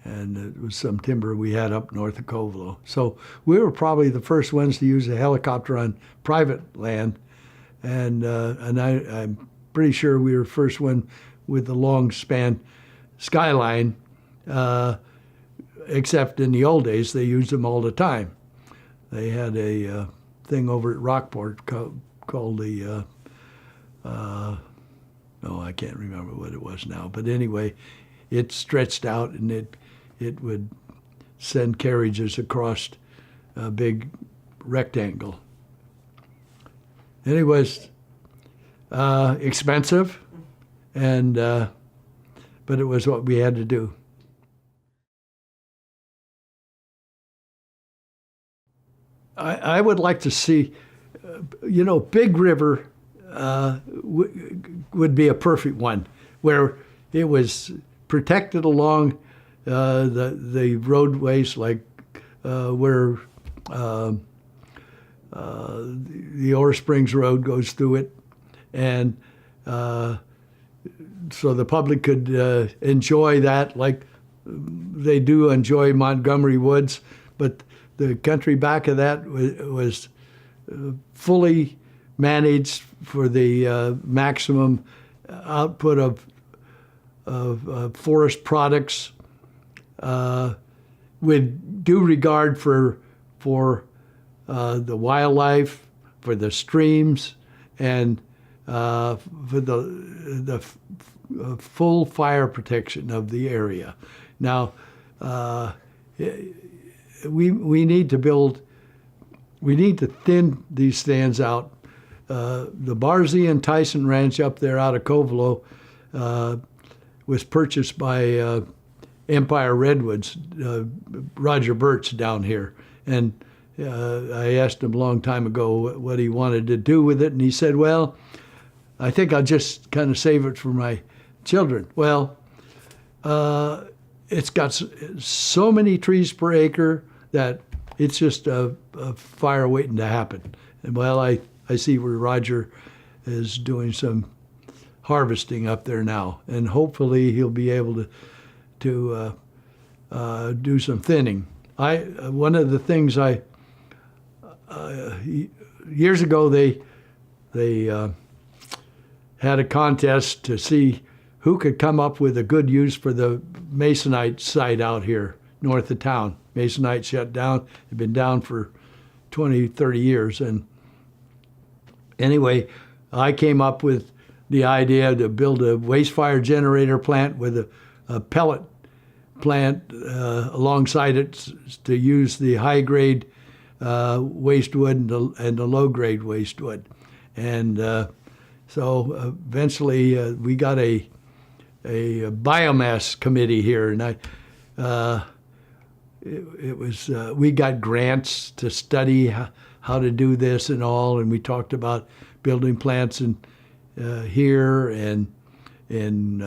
And it was some timber we had up north of Covelo. So we were probably the first ones to use a helicopter on private land, and I'm pretty sure we were the first one with the long span skyline, except in the old days they used them all the time. They had a thing over at Rockport called the, I can't remember what it was now, but anyway, it stretched out and it would send carriages across a big rectangle. And it was expensive, but it was what we had to do. I would like to see, Big River would be a perfect one, where it was protected along the roadways, like where the Ore Springs Road goes through it, and so the public could enjoy that like they do enjoy Montgomery Woods, but the country back of that was fully managed for the maximum output of forest products, with due regard for the wildlife, for the streams, and for the full fire protection of the area. Now, we need to thin these stands out. The Barzee and Tyson Ranch up there out of Covelo was purchased by Empire Redwoods, Roger Burt's down here. And I asked him a long time ago what he wanted to do with it, and he said, well, I think I'll just kind of save it for my children. Well, it's got so many trees per acre that it's just a fire waiting to happen. And well, I see where Roger is doing some harvesting up there now, and hopefully he'll be able to do some thinning. One of the things years ago they had a contest to see who could come up with a good use for the Masonite site out here north of town. Masonite shut down. They've been down for 20, 30 years. And anyway, I came up with the idea to build a waste fire generator plant with a pellet plant alongside it to use the high-grade waste wood and the low-grade waste wood. And So eventually we got a biomass committee here, and it was we got grants to study how to do this and all, and we talked about building plants in here and in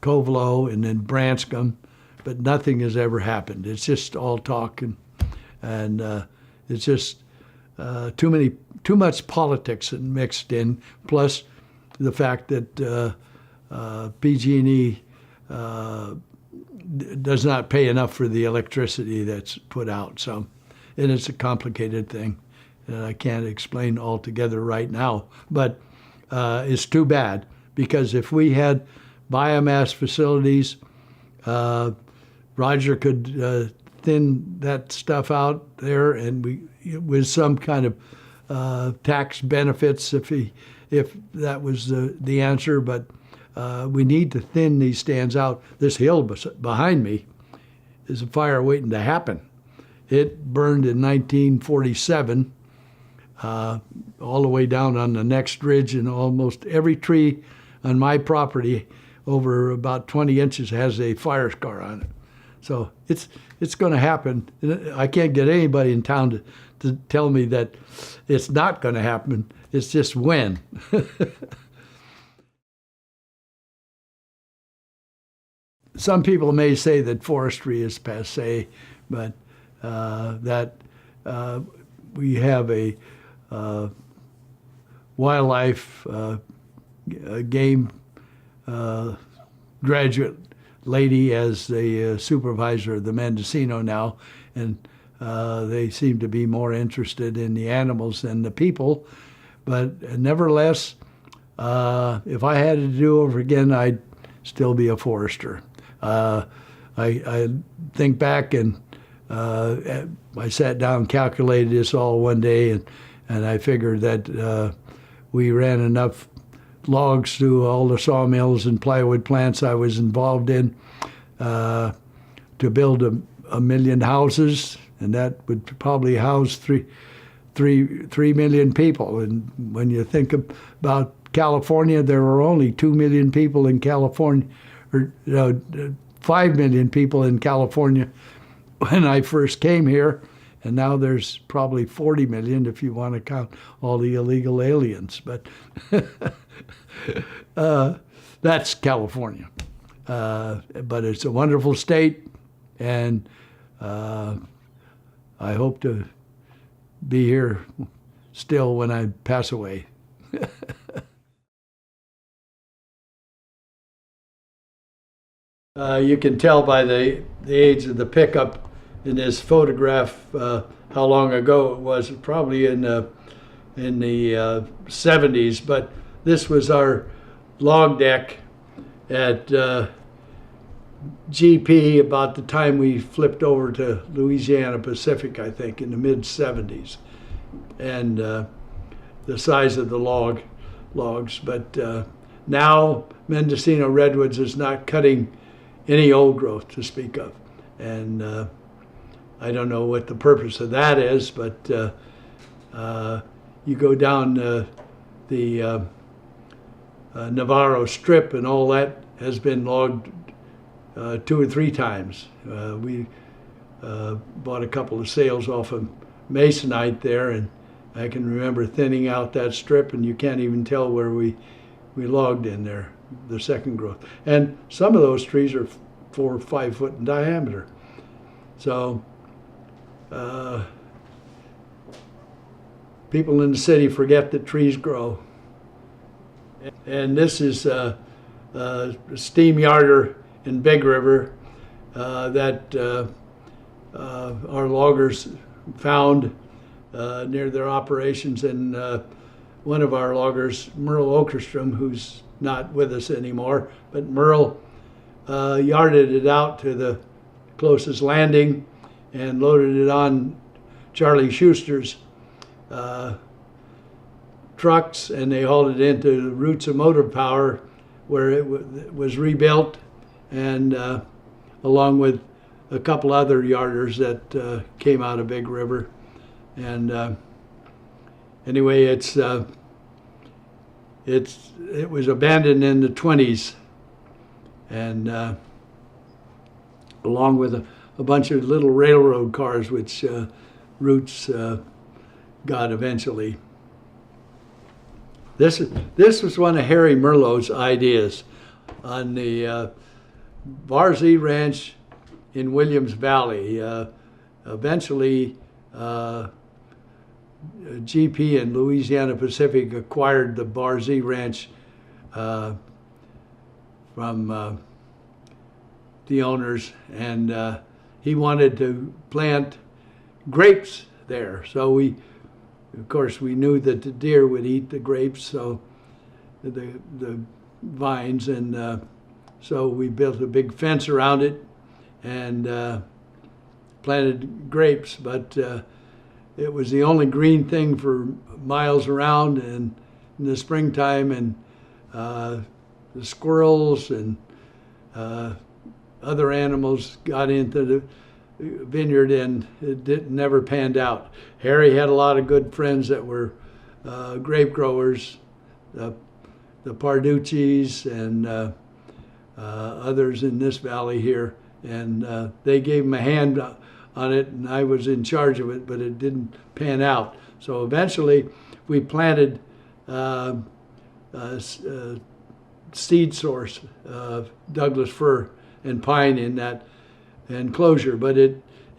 Covelo and in Branscombe, but nothing has ever happened. It's just all talk, and it's just too much politics mixed in, plus the fact that PG&E does not pay enough for the electricity that's put out. So, and it's a complicated thing that I can't explain altogether right now. But it's too bad, because if we had biomass facilities, Roger could thin that stuff out there, and with some kind of tax benefits if that was the answer. But we need to thin these stands out. This hill behind me is a fire waiting to happen. It burned in 1947, all the way down on the next ridge, and almost every tree on my property over about 20 inches has a fire scar on it. So it's going to happen. I can't get anybody in town to tell me that it's not going to happen. It's just when. Some people may say that forestry is passé, but that we have a wildlife game graduate lady as the supervisor of the Mendocino now, and they seem to be more interested in the animals than the people. But nevertheless, if I had to do over again, I'd still be a forester. I think back, and I sat down and calculated this all one day, and I figured that we ran enough logs through all the sawmills and plywood plants I was involved in to build a million houses, and that would probably house 3 million people. And when you think about California, there were only 2 million people in California, or 5 million people in California when I first came here, and now there's probably 40 million if you want to count all the illegal aliens. But that's California. But it's a wonderful state, and I hope to be here still when I pass away. You can tell by the age of the pickup in this photograph how long ago it was. Probably in the 70s. But this was our log deck at GP about the time we flipped over to Louisiana Pacific, I think, in the mid-70s, and the size of the logs. But now Mendocino Redwoods is not cutting any old growth to speak of, and I don't know what the purpose of that is, but you go down the Navarro Strip, and all that has been logged 2 or 3 times. We bought a couple of sales off of Masonite there, and I can remember thinning out that strip, and you can't even tell where we logged in there, the second growth. And some of those trees are 4 or 5 foot in diameter. So people in the city forget that trees grow. And this is a steam yarder in Big River that our loggers found near their operations, and one of our loggers, Merle Okerstrom, who's not with us anymore, but Merle yarded it out to the closest landing and loaded it on Charlie Schuster's trucks, and they hauled it into the Roots of Motive Power, where it was rebuilt, and along with a couple other yarders that came out of Big River. And anyway, it's It was abandoned in the 20s, and along with a bunch of little railroad cars, which Roots got eventually. This was one of Harry Merlowe's ideas on the WWII Ranch in Williams Valley. Eventually, GP and Louisiana Pacific acquired the WWII Ranch from the owners, and he wanted to plant grapes there. So of course, we knew that the deer would eat the grapes, so the vines, and so we built a big fence around it and planted grapes. But it was the only green thing for miles around, and in the springtime, and the squirrels and other animals got into the vineyard, and it never panned out. Harry had a lot of good friends that were grape growers, the Parducci's and others in this valley here, and they gave him a hand on it, and I was in charge of it, but it didn't pan out. So eventually we planted seed source of Douglas fir and pine in that enclosure, but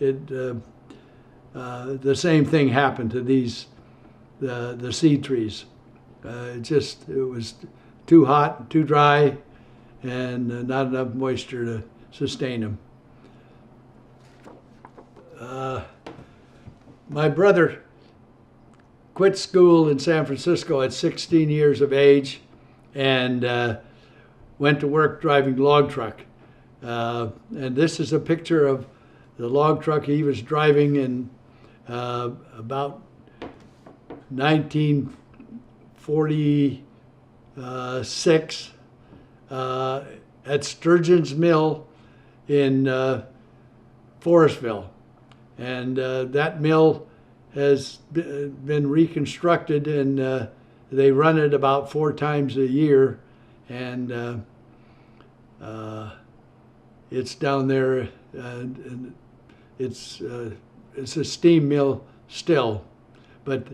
the same thing happened to the seed trees. It was too hot, too dry, and not enough moisture to sustain them. My brother quit school in San Francisco at 16 years of age and went to work driving log truck. And this is a picture of the log truck he was driving in about 1946 at Sturgeon's Mill in Forestville. And that mill has been reconstructed, and they run it about 4 times a year. And it's down there, and it's a steam mill still, but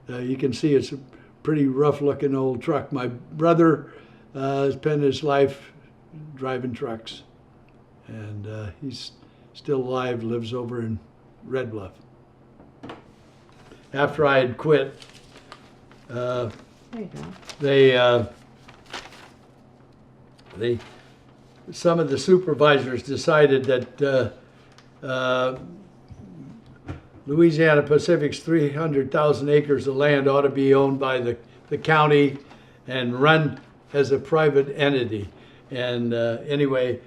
you can see it's a pretty rough-looking old truck. My brother spent his life driving trucks, and he's still alive, lives over in Red Bluff. After I had quit, There you go. some of the supervisors decided that Louisiana Pacific's 300,000 acres of land ought to be owned by the county and run as a private entity. And anyway,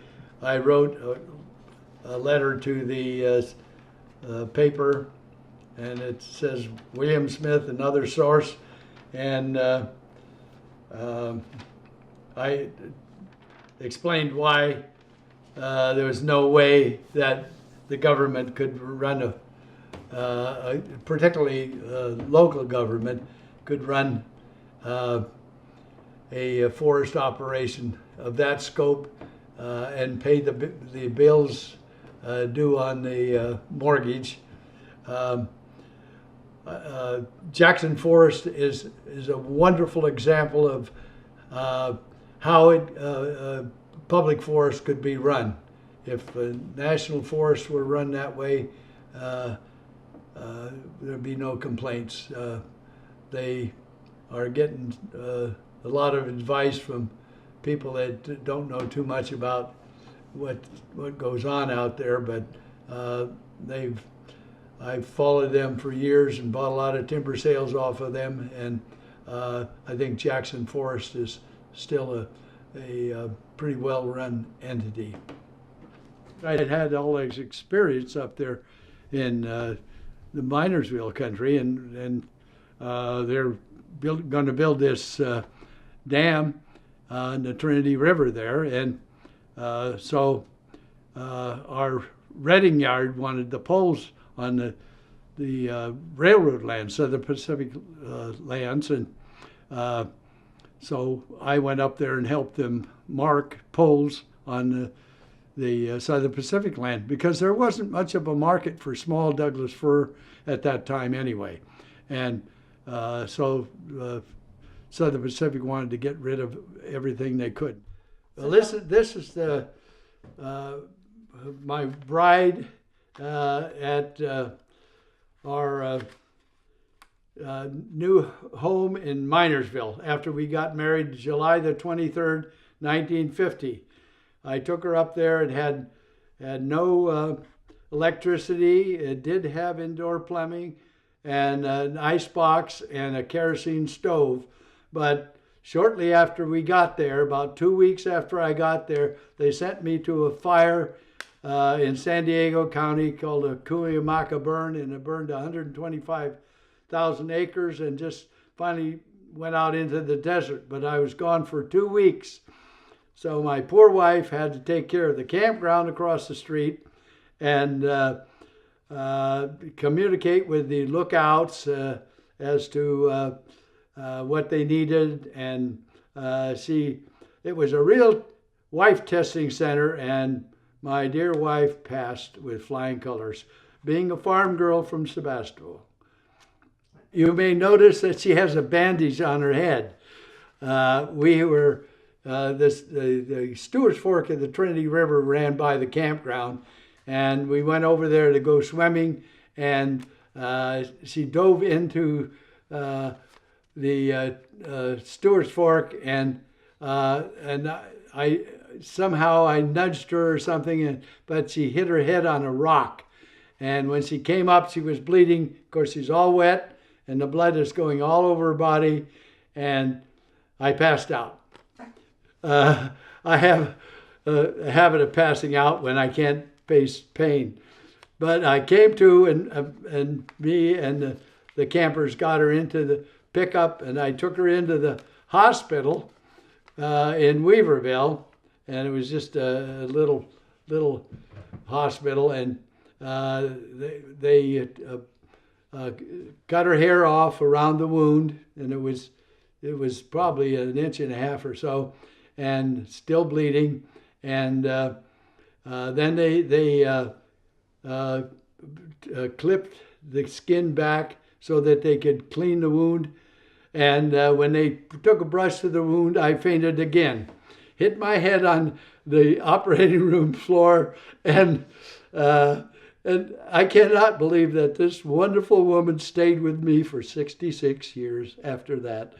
I wrote a letter to the paper, and it says William Smith, another source, and I explained why there was no way that the government could run particularly local government, could run a forest operation of that scope and pay the bills due on the mortgage. Jackson Forest is a wonderful example of how public forest could be run. If national forests were run that way, there'd be no complaints. They are getting a lot of advice from people that don't know too much about what goes on out there, but I've followed them for years and bought a lot of timber sales off of them, and I think Jackson Forest is still a pretty well-run entity. I had all this experience up there in the Minersville country, and they're going to build this dam on the Trinity River there, and so our Reading Yard wanted the poles on the railroad lands, Southern Pacific lands, and So I went up there and helped them mark poles on the Southern Pacific land, because there wasn't much of a market for small Douglas fir at that time anyway. And so Southern Pacific wanted to get rid of everything they could. Well, this is the my bride at our new home in Minersville after we got married July the 23rd, 1950. I took her up there. It had no electricity. It did have indoor plumbing and an ice box and a kerosene stove. But shortly after we got there, about 2 weeks after I got there, they sent me to a fire in San Diego County called a Cuyamaca burn, and it burned 125,000 acres and just finally went out into the desert. But I was gone for 2 weeks. So my poor wife had to take care of the campground across the street and communicate with the lookouts as to what they needed. And it was a real wife testing center, and my dear wife passed with flying colors, being a farm girl from Sebastopol. You may notice that she has a bandage on her head. The Stewart's Fork of the Trinity River ran by the campground, and we went over there to go swimming, and she dove into the Stewart's Fork, and I somehow nudged her or something, but she hit her head on a rock, and when she came up, she was bleeding. Of course, she's all wet, and the blood is going all over her body, and I passed out. I have a habit of passing out when I can't face pain. But I came to, and me and the campers got her into the pickup, and I took her into the hospital in Weaverville, and it was just a little hospital, and they cut her hair off around the wound, and it was probably 1.5 inches or so, and still bleeding. And then they clipped the skin back so that they could clean the wound. And when they took a brush to the wound, I fainted again, hit my head on the operating room floor, and I cannot believe that this wonderful woman stayed with me for 66 years after that.